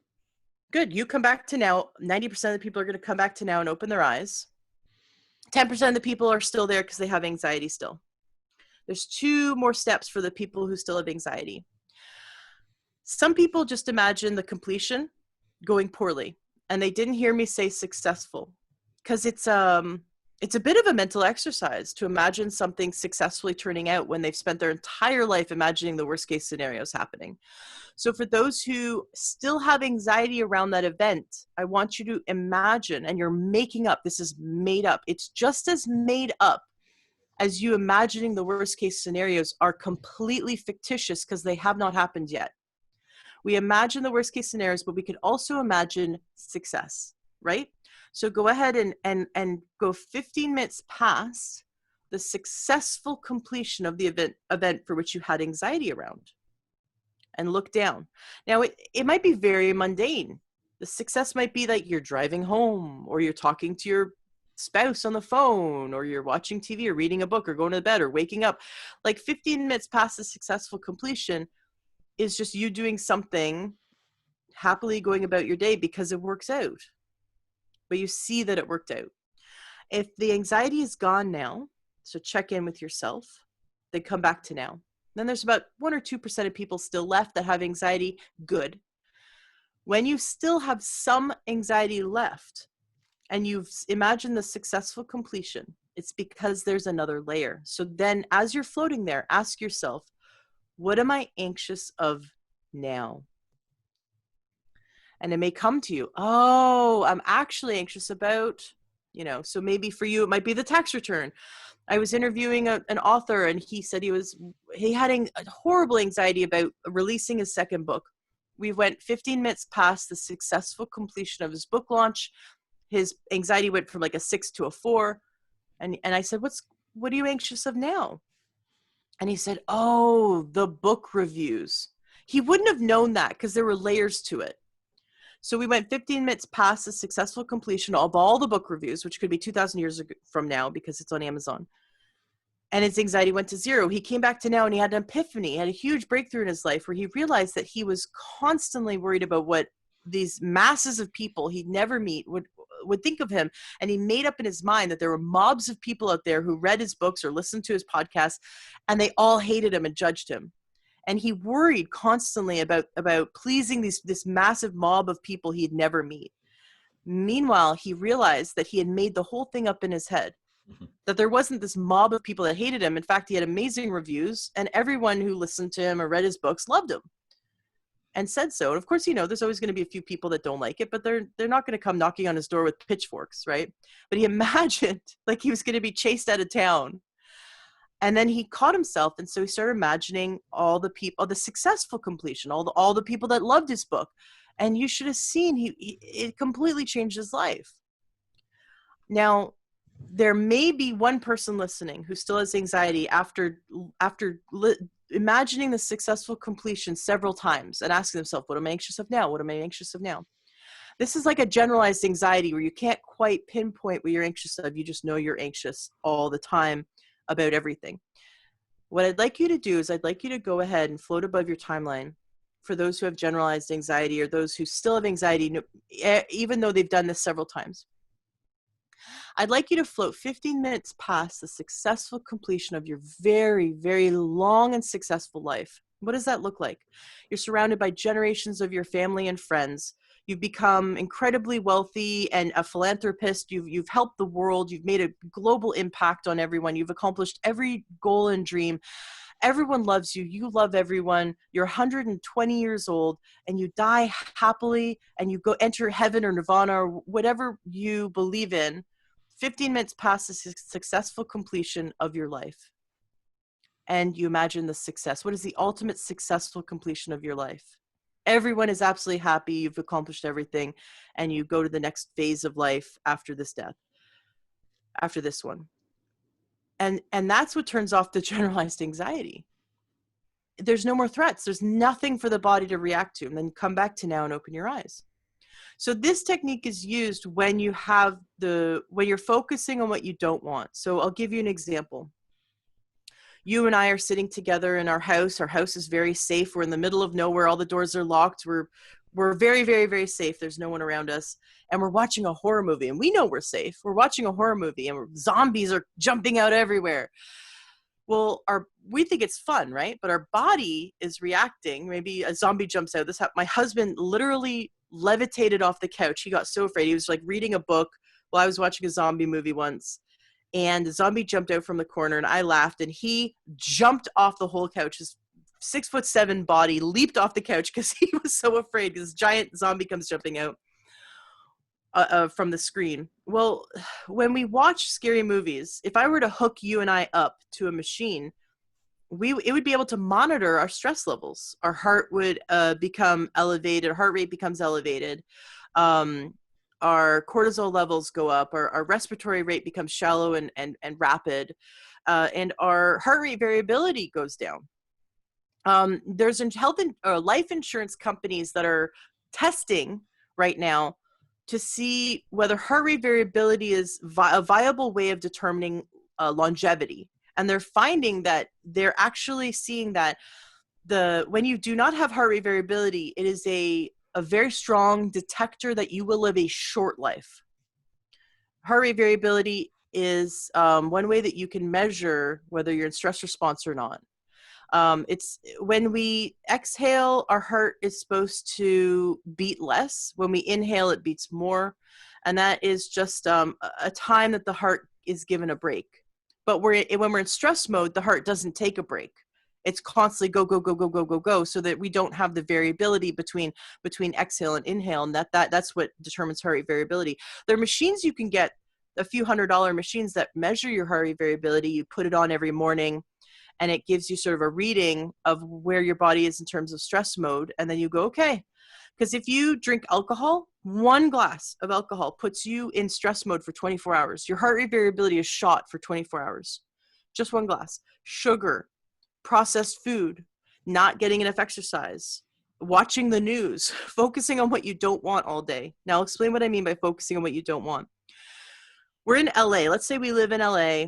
Good. You come back to now. 90% of the people are going to come back to now and open their eyes. 10% of the people are still there because they have anxiety still. There's 2 more steps for the people who still have anxiety. Some people just imagine the completion going poorly, and they didn't hear me say successful, because it's a bit of a mental exercise to imagine something successfully turning out when they've spent their entire life imagining the worst case scenarios happening. So for those who still have anxiety around that event, I want you to imagine, and you're making up, this is made up. It's just as made up as you imagining the worst case scenarios are completely fictitious because they have not happened yet. We imagine the worst case scenarios, but we can also imagine success, right? So go ahead and go 15 minutes past the successful completion of the event for which you had anxiety around, and look down. Now, it might be very mundane. The success might be that you're driving home, or you're talking to your spouse on the phone, or you're watching TV, or reading a book, or going to bed, or waking up. Like 15 minutes past the successful completion is just you doing something, happily going about your day because it works out. But you see that it worked out. If the anxiety is gone now, so check in with yourself, then come back to now. Then there's about 1 or 2% of people still left that have anxiety. Good. When you still have some anxiety left and you've imagined the successful completion, it's because there's another layer. So then as you're floating there, ask yourself, what am I anxious of now? And it may come to you, oh, I'm actually anxious about, so maybe for you, it might be the tax return. I was interviewing an author, and he said he had a horrible anxiety about releasing his second book. We went 15 minutes past the successful completion of his book launch. His anxiety went from like a 6 to a 4. And I said, what are you anxious of now? And he said, oh, the book reviews. He wouldn't have known that because there were layers to it. So we went 15 minutes past the successful completion of all the book reviews, which could be 2,000 years from now because it's on Amazon. And his anxiety went to 0. He came back to now and he had an epiphany. He had a huge breakthrough in his life where he realized that he was constantly worried about what these masses of people he'd never meet would think of him. And he made up in his mind that there were mobs of people out there who read his books or listened to his podcasts, and they all hated him and judged him. And he worried constantly about pleasing this massive mob of people he'd never meet. Meanwhile, he realized that he had made the whole thing up in his head, that there wasn't this mob of people that hated him. In fact, he had amazing reviews, and everyone who listened to him or read his books loved him and said so. And of course, there's always going to be a few people that don't like it, but they're not going to come knocking on his door with pitchforks, right? But he imagined like he was going to be chased out of town. And then he caught himself, and so he started imagining all the people, the successful completion, all the people that loved his book. And you should have seen it completely changed his life. Now, there may be one person listening who still has anxiety after imagining the successful completion several times and asking themselves, what am I anxious of now? What am I anxious of now? This is like a generalized anxiety where you can't quite pinpoint what you're anxious of. You just know you're anxious all the time about everything. What I'd like you to do is I'd like you to go ahead and float above your timeline for those who have generalized anxiety or those who still have anxiety, even though they've done this several times. I'd like you to float 15 minutes past the successful completion of your very, very long and successful life. What does that look like? You're surrounded by generations of your family and friends. You've become incredibly wealthy and a philanthropist. You've helped the world. You've made a global impact on everyone. You've accomplished every goal and dream. Everyone loves you. You love everyone. You're 120 years old and you die happily and you go enter heaven or nirvana or whatever you believe in. 15 minutes past the successful completion of your life. And you imagine the success. What is the ultimate successful completion of your life? Everyone is absolutely happy. You've accomplished everything. And you go to the next phase of life after this death, after this one. And that's what turns off the generalized anxiety. There's no more threats. There's nothing for the body to react to. And then come back to now and open your eyes. So this technique is used when you have when you're focusing on what you don't want. So I'll give you an example. You and I are sitting together in our house. Our house is very safe. We're in the middle of nowhere. All the doors are locked. We're very, very, very safe. There's no one around us. And we're watching a horror movie. And we know we're safe. We're watching a horror movie and zombies are jumping out everywhere. Well, we think it's fun, right? But our body is reacting. Maybe a zombie jumps out. My husband literally levitated off the couch. He got so afraid. He was like reading a book while I was watching a zombie movie once. And the zombie jumped out from the corner and I laughed and he jumped off the whole couch. His 6'7" body leaped off the couch because he was so afraid because this giant zombie comes jumping out from the screen. Well, when we watch scary movies, if I were to hook you and I up to a machine, it would be able to monitor our stress levels. Our heart would become elevated. Our heart rate becomes elevated. Our cortisol levels go up, our respiratory rate becomes shallow and rapid, and our heart rate variability goes down. There's life insurance companies that are testing right now to see whether heart rate variability is a viable way of determining longevity. And they're finding that they're actually seeing that when you do not have heart rate variability, it is a very strong detector that you will live a short life. Heart rate variability is one way that you can measure whether you're in stress response or not. It's when we exhale, our heart is supposed to beat less. When we inhale, it beats more. And that is just a time that the heart is given a break. But when we're in stress mode, the heart doesn't take a break. It's constantly go, go, go, go, go, go, go, so that we don't have the variability between exhale and inhale. And that's what determines heart rate variability. There are machines you can get, a few $100 machines that measure your heart rate variability. You put it on every morning and it gives you sort of a reading of where your body is in terms of stress mode. And then you go, okay. Because if you drink alcohol, 1 glass of alcohol puts you in stress mode for 24 hours. Your heart rate variability is shot for 24 hours. Just 1 glass. Sugar, processed food, not getting enough exercise, watching the news, focusing on what you don't want all day. Now I'll explain what I mean by focusing on what you don't want. We're in LA. Let's say we live in LA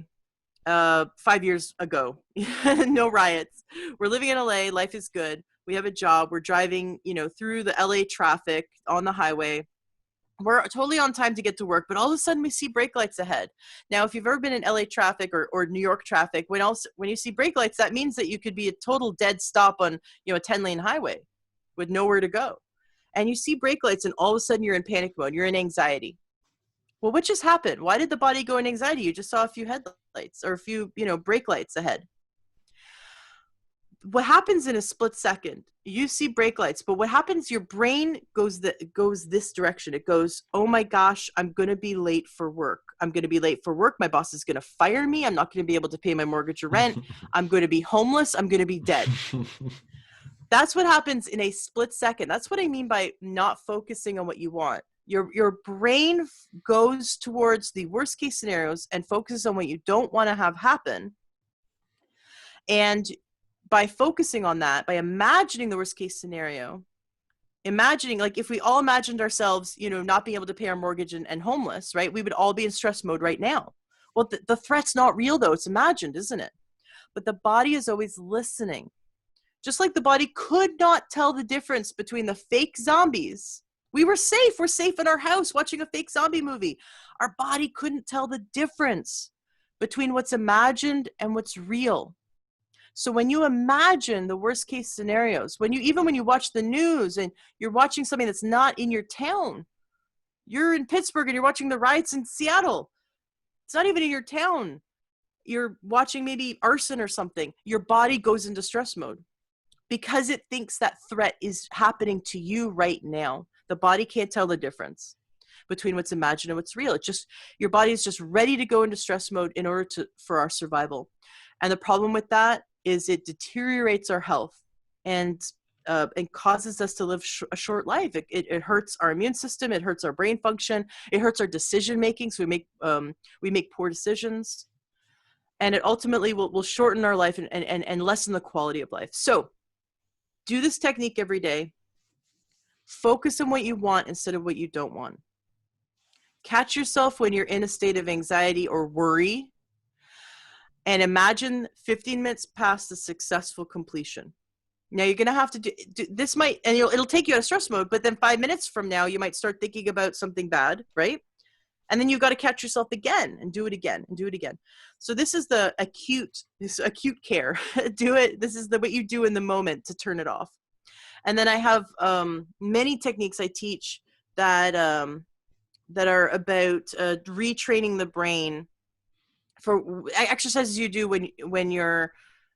5 years ago. No riots. We're living in LA. Life is good. We have a job. We're driving, through the LA traffic on the highway. We're totally on time to get to work, but all of a sudden we see brake lights ahead. Now, if you've ever been in LA traffic or New York traffic, when you see brake lights, that means that you could be a total dead stop on, a 10-lane highway with nowhere to go. And you see brake lights and all of a sudden you're in panic mode. You're in anxiety. Well, what just happened? Why did the body go in anxiety? You just saw a few headlights or a few, brake lights ahead. What happens in a split second, you see brake lights, but what happens, your brain goes this direction. It goes, oh my gosh, I'm going to be late for work. I'm going to be late for work. My boss is going to fire me. I'm not going to be able to pay my mortgage or rent. I'm going to be homeless. I'm going to be dead. That's what happens in a split second. That's what I mean by not focusing on what you want. Your brain goes towards the worst case scenarios and focuses on what you don't want to have happen. And by focusing on that, by imagining the worst case scenario, imagining, like if we all imagined ourselves, not being able to pay our mortgage and homeless, right? We would all be in stress mode right now. Well, the threat's not real though. It's imagined, isn't it? But the body is always listening. Just like the body could not tell the difference between the fake zombies. We were safe. We're safe in our house watching a fake zombie movie. Our body couldn't tell the difference between what's imagined and what's real. So when you imagine the worst case scenarios, even when you watch the news and you're watching something that's not in your town, you're in Pittsburgh and you're watching the riots in Seattle. It's not even in your town. You're watching maybe arson or something. Your body goes into stress mode because it thinks that threat is happening to you right now. The body can't tell the difference between what's imagined and what's real. Your body is just ready to go into stress mode in order for our survival. And the problem with that is it deteriorates our health and causes us to live a short life. It hurts our immune system. It hurts our brain function. It hurts our decision making. So we make poor decisions, and it ultimately will shorten our life and lessen the quality of life. So do this technique every day. Focus on what you want instead of what you don't want. Catch yourself when you're in a state of anxiety or worry, and imagine 15 minutes past the successful completion. Now you're going to have to do this and it'll take you out of stress mode, but then 5 minutes from now, you might start thinking about something bad, right? And then you've got to catch yourself again and do it again and do it again. So this is the acute care. Do it. This is what you do in the moment to turn it off. And then I have many techniques I teach that are about retraining the brain for exercises you do when you're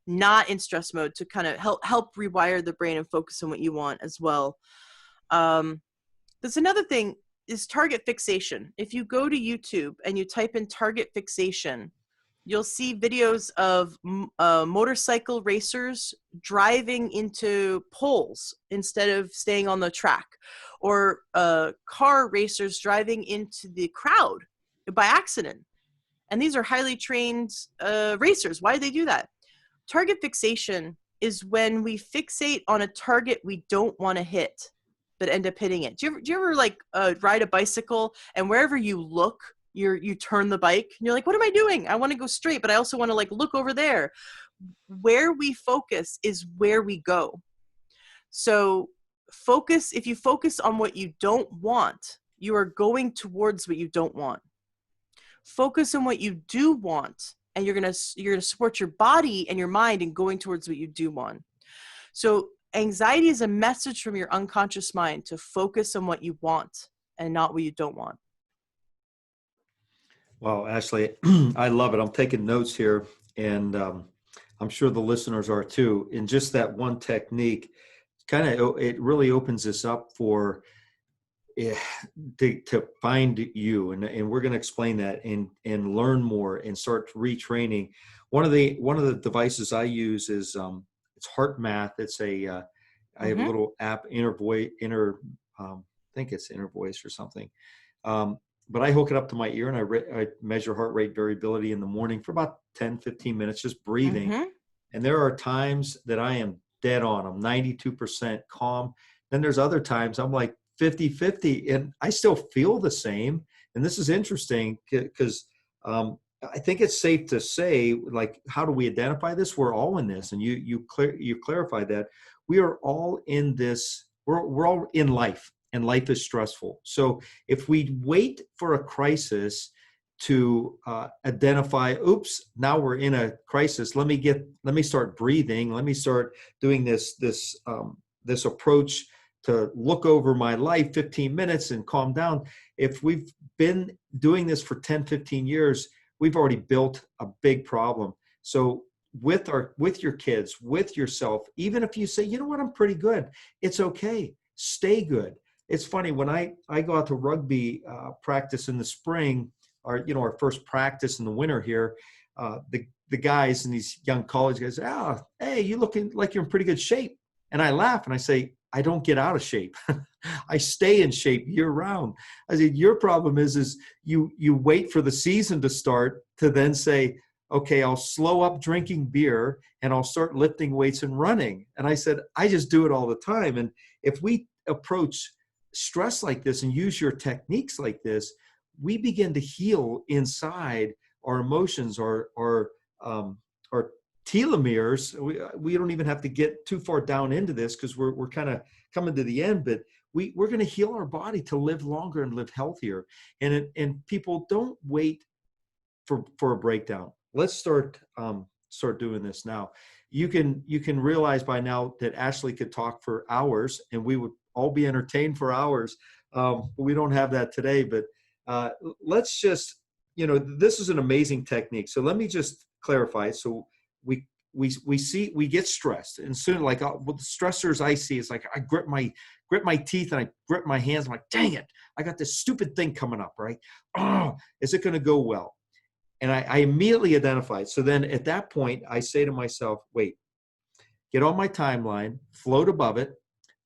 not in stress mode to kind of help rewire the brain and focus on what you want as well. There's another thing is target fixation. If you go to YouTube and you type in target fixation, you'll see videos of motorcycle racers driving into poles instead of staying on the track, or car racers driving into the crowd by accident. And these are highly trained racers. Why do they do that? Target fixation is when we fixate on a target we don't want to hit, but end up hitting it. Do you ever like ride a bicycle and wherever you look, you turn the bike and you're like, what am I doing? I want to go straight, but I also want to like look over there. Where we focus is where we go. So if you focus on what you don't want, you are going towards what you don't want. Focus on what you do want, and you're gonna support your body and your mind in going towards what you do want. So anxiety is a message from your unconscious mind to focus on what you want and not what you don't want. Wow, Ashley, I love it. I'm taking notes here, and I'm sure the listeners are too. In just that one technique, it really opens this up for to find you, and we're going to explain that and learn more and start retraining. One of the devices I use is it's Heart Math. It's I have a little app, I think it's Inner Voice or something. But I hook it up to my ear and I measure heart rate variability in the morning for about 10, 15 minutes, just breathing. And there are times that I am dead on. I'm 92% calm. Then there's other times I'm like 50-50 and I still feel the same. And this is interesting because I think it's safe to say, like, how do we identify this? We're all in this. And you clarify that we are all in this. We're all in life, and life is stressful. So if we wait for a crisis to identify, oops, now we're in a crisis. Let me start breathing. Let me start doing this approach to look over my life 15 minutes and calm down. If we've been doing this for 10, 15 years, we've already built a big problem. So with your kids, with yourself, even if you say, you know what, I'm pretty good, it's okay. Stay good. It's funny, when I go out to rugby practice in the spring, our first practice in the winter here, the guys and these young college guys, hey, you looking like you're in pretty good shape. And I laugh and I say, I don't get out of shape. I stay in shape year round. I said, your problem is you wait for the season to start to then say, okay, I'll slow up drinking beer and I'll start lifting weights and running. And I said, I just do it all the time. And if we approach stress like this and use your techniques like this, we begin to heal inside our emotions, our telomeres. We don't even have to get too far down into this because we're kind of coming to the end, but we're going to heal our body to live longer and live healthier. And people, don't wait for a breakdown. Let's start doing this now. You can realize by now that Ashley could talk for hours, and we would all be entertained for hours. But we don't have that today. But let's just, this is an amazing technique. So let me just clarify. So we get stressed, and soon, like, the stressors I see is like I grip my teeth and I grip my hands. I'm like, dang it, I got this stupid thing coming up, right? Oh, is it going to go well? And I immediately identify it. So then at that point, I say to myself, wait, get on my timeline, float above it.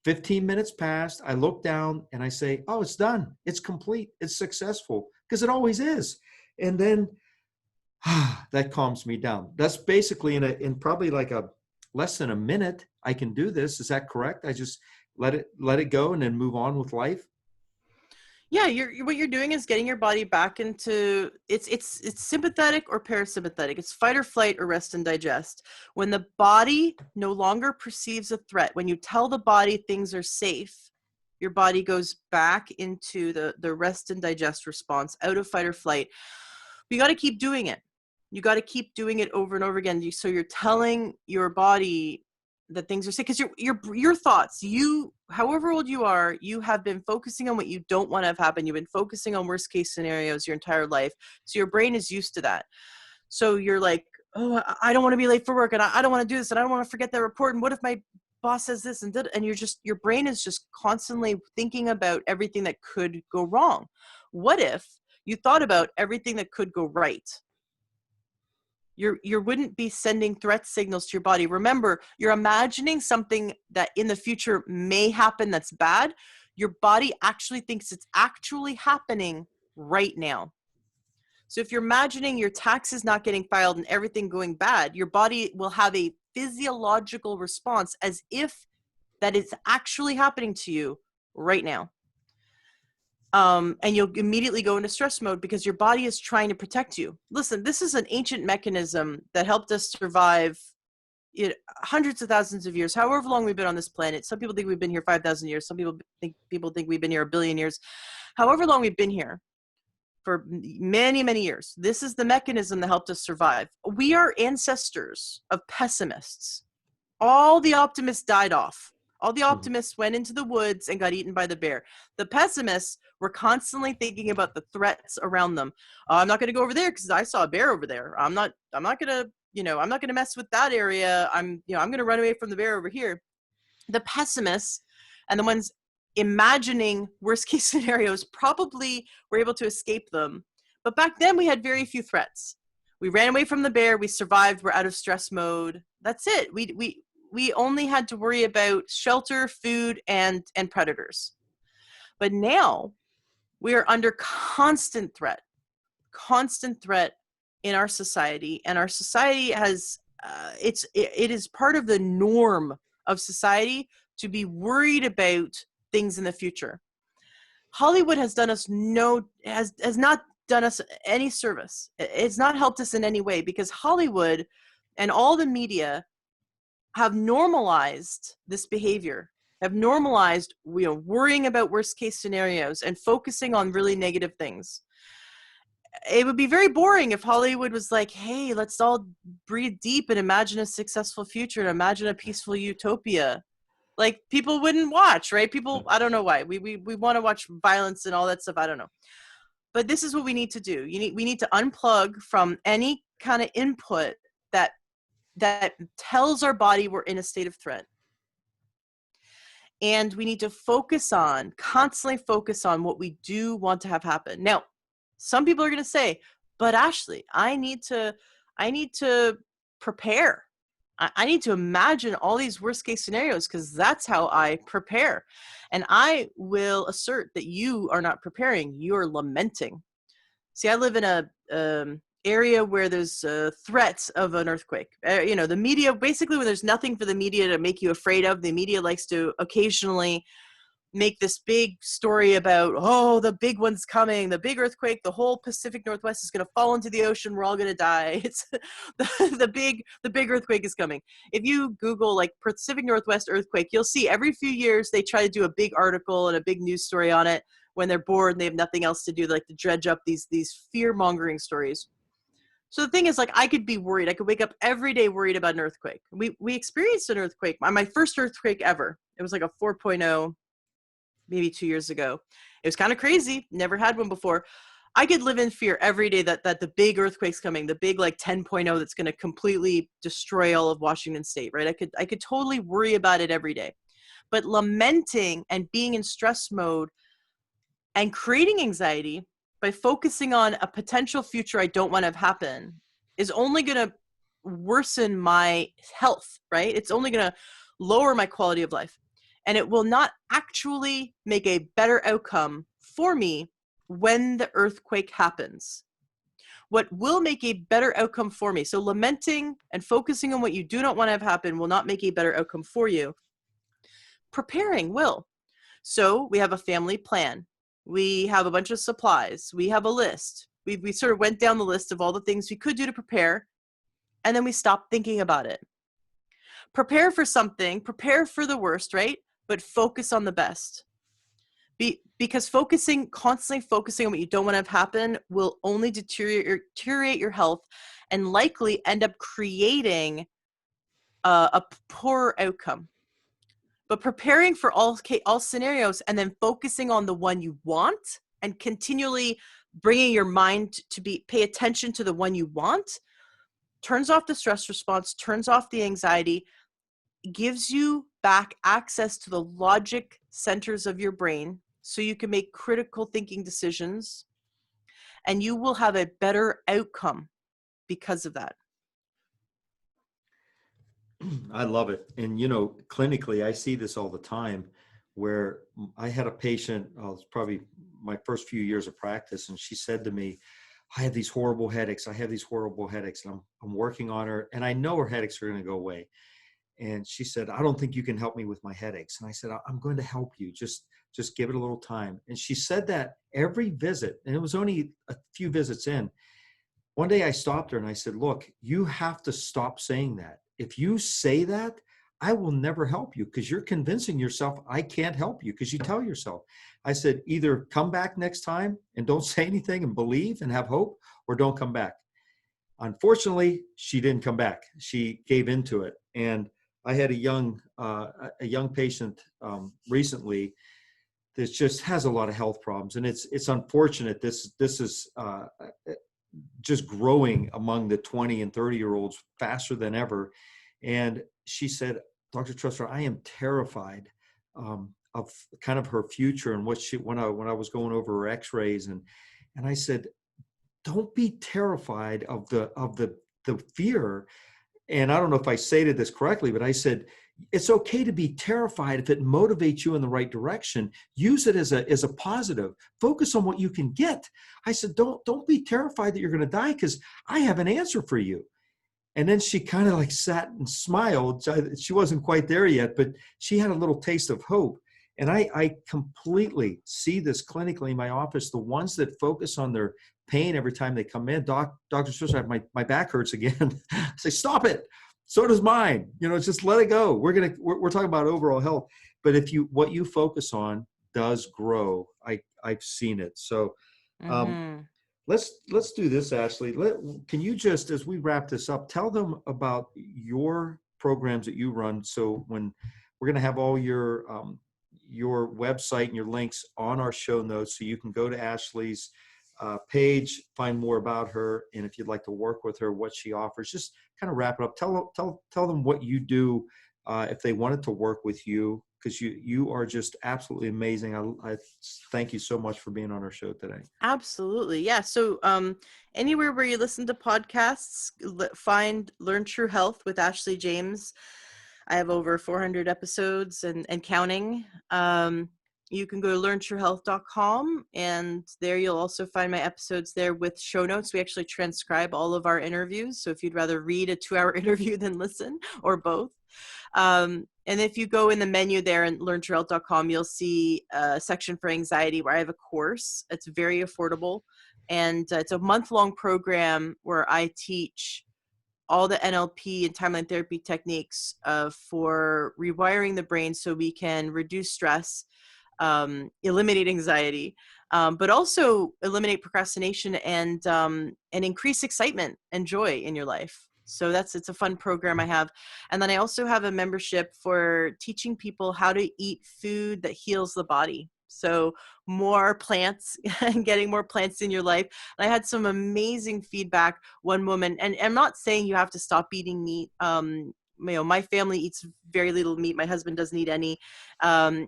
15 minutes passed. I look down and I say, oh, it's done. It's complete. It's successful, because it always is. And then that calms me down. That's basically in probably like less than a minute, I can do this. Is that correct? I just let it go and then move on with life. Yeah, what you're doing is getting your body back into it's sympathetic or parasympathetic. It's fight or flight or rest and digest. When the body no longer perceives a threat, when you tell the body things are safe, your body goes back into the rest and digest response, out of fight or flight. But you got to keep doing it. You got to keep doing it over and over again. So you're telling your body that things are safe, because your thoughts, however old you are, you have been focusing on what you don't want to have happen. You've been focusing on worst case scenarios your entire life. So your brain is used to that. So you're like, oh, I don't want to be late for work, and I don't want to do this, and I don't want to forget that report. And what if my boss says this and that? And your brain is just constantly thinking about everything that could go wrong. What if you thought about everything that could go right? You wouldn't be sending threat signals to your body. Remember, you're imagining something that in the future may happen that's bad. Your body actually thinks it's actually happening right now. So if you're imagining your taxes not getting filed and everything going bad, your body will have a physiological response as if that is actually happening to you right now. And you'll immediately go into stress mode because your body is trying to protect you. Listen, this is an ancient mechanism that helped us survive hundreds of thousands of years, however long we've been on this planet. Some people think we've been here 5,000 years. Some people think we've been here 1 billion years. However long we've been here, for many, many years, this is the mechanism that helped us survive. We are ancestors of pessimists. All the optimists died off. All the optimists went into the woods and got eaten by the bear. The pessimists were constantly thinking about the threats around them. I'm not going to go over there because I saw a bear over there. I'm not going to mess with that area. I'm going to run away from the bear over here. The pessimists and the ones imagining worst case scenarios probably were able to escape them. But back then we had very few threats. We ran away from the bear. We survived. We're out of stress mode. That's it. We only had to worry about shelter, food, and predators. But now we are under constant threat in our society. And our society has, it is part of the norm of society to be worried about things in the future. Hollywood has done us has not done us any service. It's not helped us in any way, because Hollywood and all the media have normalized this behavior, have normalized worrying about worst case scenarios and focusing on really negative things. It would be very boring if Hollywood was like, hey, let's all breathe deep and imagine a successful future and imagine a peaceful utopia. Like, people wouldn't watch, right? People, I don't know why. We want to watch violence and all that stuff. I don't know. But this is what we need to do. We need to unplug from any kind of input that tells our body we're in a state of threat. And we need to constantly focus on what we do want to have happen. Now, some people are going to say, but Ashley, I need to prepare. I need to imagine all these worst case scenarios because that's how I prepare. And I will assert that you are not preparing, you're lamenting. See, I live in a area where there's threats of an earthquake. The media, basically when there's nothing for the media to make you afraid of, the media likes to occasionally make this big story about, oh, the big one's coming, the big earthquake, the whole Pacific Northwest is going to fall into the ocean, we're all going to die. It's the big earthquake is coming. If you Google like Pacific Northwest earthquake, you'll see every few years they try to do a big article and a big news story on it when they're bored and they have nothing else to do. They like to dredge up these fear-mongering stories. So the thing is, like, I could be worried. I could wake up every day worried about an earthquake. We experienced an earthquake, my first earthquake ever. It was like a 4.0, maybe 2 years ago. It was kind of crazy. Never had one before. I could live in fear every day that the big earthquake's coming, the big like 10.0 that's going to completely destroy all of Washington State, right? I could totally worry about it every day. But lamenting and being in stress mode and creating anxiety by focusing on a potential future I don't want to have happen is only going to worsen my health, right? It's only going to lower my quality of life. And it will not actually make a better outcome for me when the earthquake happens. What will make a better outcome for me, so lamenting and focusing on what you do not want to have happen will not make a better outcome for you. Preparing will. So we have a family plan. We have a bunch of supplies. We have a list. We sort of went down the list of all the things we could do to prepare, and then we stopped thinking about it. Prepare for something, prepare for the worst, right? But focus on the best. Because constantly focusing on what you don't want to have happen will only deteriorate your health and likely end up creating a poor outcome. But preparing for all scenarios and then focusing on the one you want and continually bringing your mind to pay attention to the one you want turns off the stress response, turns off the anxiety, gives you back access to the logic centers of your brain so you can make critical thinking decisions, and you will have a better outcome because of that. I love it. And, clinically, I see this all the time where I had a patient, it's probably my first few years of practice, and she said to me, I have these horrible headaches. I have these horrible headaches. And I'm working on her, and I know her headaches are going to go away. And she said, I don't think you can help me with my headaches. And I said, I'm going to help you. Just give it a little time. And she said that every visit, and it was only a few visits in. One day I stopped her and I said, look, you have to stop saying that. If you say that, I will never help you because you're convincing yourself I can't help you because you tell yourself. I said, either come back next time and don't say anything and believe and have hope, or don't come back. Unfortunately, she didn't come back. She gave into it. And I had a young patient recently that just has a lot of health problems, and it's unfortunate. This is just growing among the 20 and 30-year-olds faster than ever. And she said, Dr. Trusser, I am terrified of kind of her future and when I was going over her x-rays. And I said, don't be terrified of the fear. And I don't know if I stated this correctly, but I said, it's okay to be terrified if it motivates you in the right direction. Use it as a positive. Focus on what you can get. I said, don't be terrified that you're going to die because I have an answer for you. And then she kind of like sat and smiled. She wasn't quite there yet, but she had a little taste of hope. And I completely see this clinically in my office. The ones that focus on their pain every time they come in, Dr. Swisher, my back hurts again. I say, stop it. So does mine. Just let it go. We're talking about overall health. But what you focus on does grow. I've seen it. So let's do this, Ashley. Can you just, as we wrap this up, tell them about your programs that you run? So when we're going to have all your website and your links on our show notes, so you can go to Ashley's page, find more about her, and if you'd like to work with her, what she offers. Just kind of wrap it up. Tell them what you do if they wanted to work with you, because you are just absolutely amazing. I thank you so much for being on our show today. Absolutely. Yeah. So anywhere where you listen to podcasts, find Learn True Health with Ashley James. I have over 400 episodes and counting. You can go to learntruehealth.com, and there you'll also find my episodes there with show notes. We actually transcribe all of our interviews. So if you'd rather read a 2-hour interview than listen, or both, And if you go in the menu there and learntohealth.com, you'll see a section for anxiety where I have a course. It's very affordable. And it's a month-long program where I teach all the NLP and timeline therapy techniques for rewiring the brain so we can reduce stress, eliminate anxiety, but also eliminate procrastination and increase excitement and joy in your life. So it's a fun program I have. And then I also have a membership for teaching people how to eat food that heals the body. So more plants and getting more plants in your life. And I had some amazing feedback. One woman, and I'm not saying you have to stop eating meat. My family eats very little meat. My husband doesn't eat any. I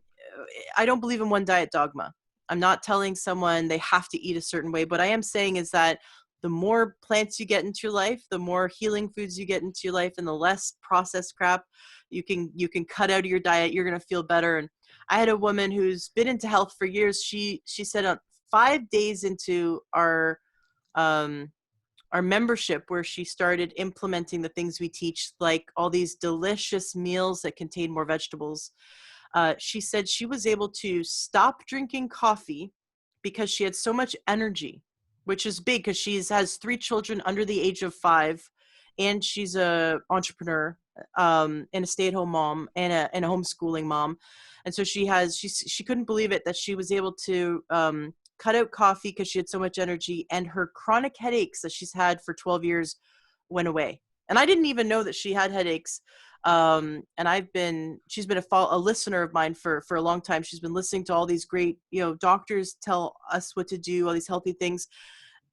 don't believe in one diet dogma. I'm not telling someone they have to eat a certain way. What I am saying is that the more plants you get into your life, the more healing foods you get into your life, and the less processed crap you can cut out of your diet, you're going to feel better. And I had a woman who's been into health for years. She said 5 days into our membership, where she started implementing the things we teach, like all these delicious meals that contain more vegetables. She said she was able to stop drinking coffee because she had so much energy, which is big because she has 3 children under the age of 5, and she's a entrepreneur, and a stay-at-home mom, and a homeschooling mom. And so she couldn't believe it that she was able to cut out coffee because she had so much energy, and her chronic headaches that she's had for 12 years went away. And I didn't even know that she had headaches. And she's been a listener of mine for a long time. She's been listening to all these great, doctors tell us what to do, all these healthy things.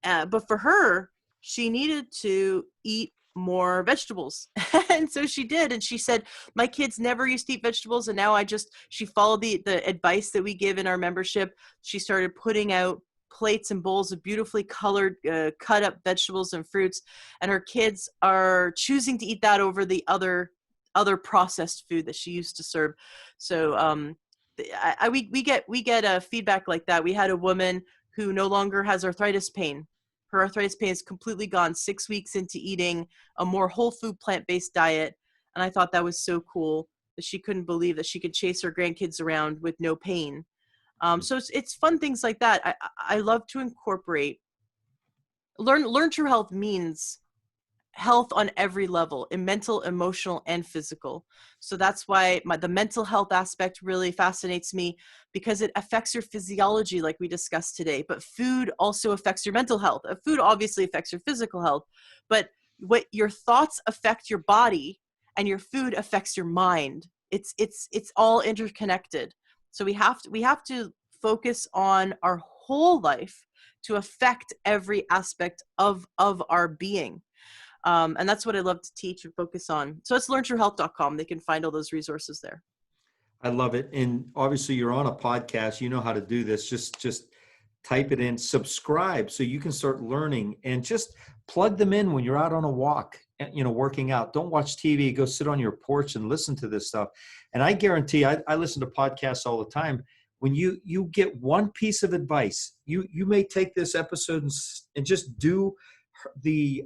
But for her, she needed to eat more vegetables. And so she did. And she said, my kids never used to eat vegetables. And now she followed the advice that we give in our membership. She started putting out plates and bowls of beautifully colored, cut up vegetables and fruits. And her kids are choosing to eat that over the other processed food that she used to serve. So we get feedback like that. We had a woman who no longer has arthritis pain. Her arthritis pain is completely gone 6 weeks into eating a more whole food plant-based diet. And I thought that was so cool that she couldn't believe that she could chase her grandkids around with no pain. So it's fun things like that. I love to incorporate. Learn True Health means health on every level, in mental, emotional, and physical. So that's why the mental health aspect really fascinates me, because it affects your physiology like we discussed today. But food also affects your mental health. Food obviously affects your physical health, but what your thoughts affect your body, and your food affects your mind. It's all interconnected. So we have to focus on our whole life to affect every aspect of our being. And that's what I love to teach and focus on. So it's learntruehealth.com. They can find all those resources there. I love it. And obviously you're on a podcast, you know how to do this. Just type it in, subscribe so you can start learning, and just plug them in when you're out on a walk, working out. Don't watch TV, go sit on your porch and listen to this stuff. And I guarantee, I listen to podcasts all the time. When you get one piece of advice, you may take this episode and just do the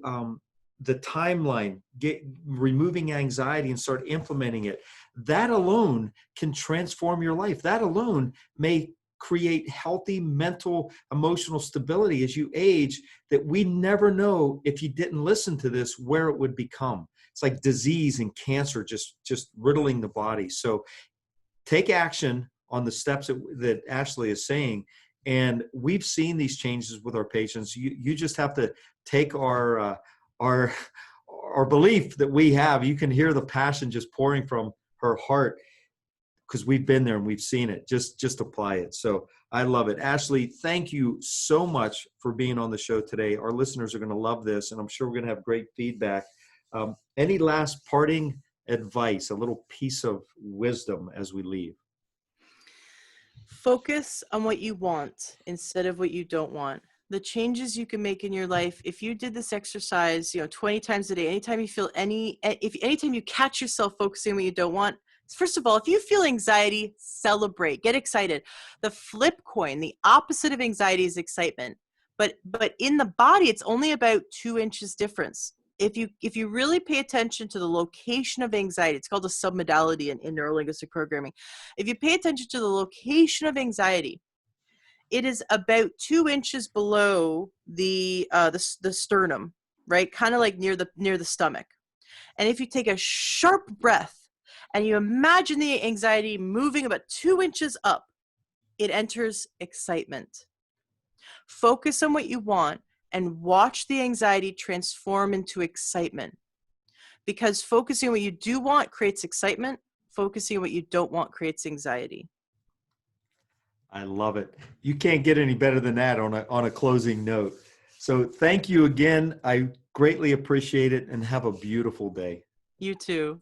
timeline, removing anxiety and start implementing it. That alone can transform your life. That alone may create healthy mental, emotional stability as you age, that we never know, if you didn't listen to this, where it would become. It's like disease and cancer just riddling the body. So take action on the steps that Ashley is saying. And we've seen these changes with our patients. You just have to take our belief that we have. You can hear the passion just pouring from her heart, because we've been there and we've seen it. Just apply it. So I love it. Ashley, thank you so much for being on the show today. Our listeners are going to love this, and I'm sure we're going to have great feedback. Any last parting advice, a little piece of wisdom as we leave? Focus on what you want instead of what you don't want. The changes you can make in your life, if you did this exercise, 20 times a day, anytime you feel anytime you catch yourself focusing on what you don't want, first of all, if you feel anxiety, celebrate, get excited. The flip coin, the opposite of anxiety, is excitement. But in the body, it's only about 2 inches difference. if you really pay attention to the location of anxiety, it's called a submodality in neurolinguistic programming. If you pay attention to the location of anxiety, it is about 2 inches below the sternum, right? Kind of like near the stomach. And if you take a sharp breath and you imagine the anxiety moving about 2 inches up, it enters excitement. Focus on what you want and watch the anxiety transform into excitement. Because focusing on what you do want creates excitement. Focusing on what you don't want creates anxiety. I love it. You can't get any better than that on a closing note. So thank you again. I greatly appreciate it, and have a beautiful day. You too.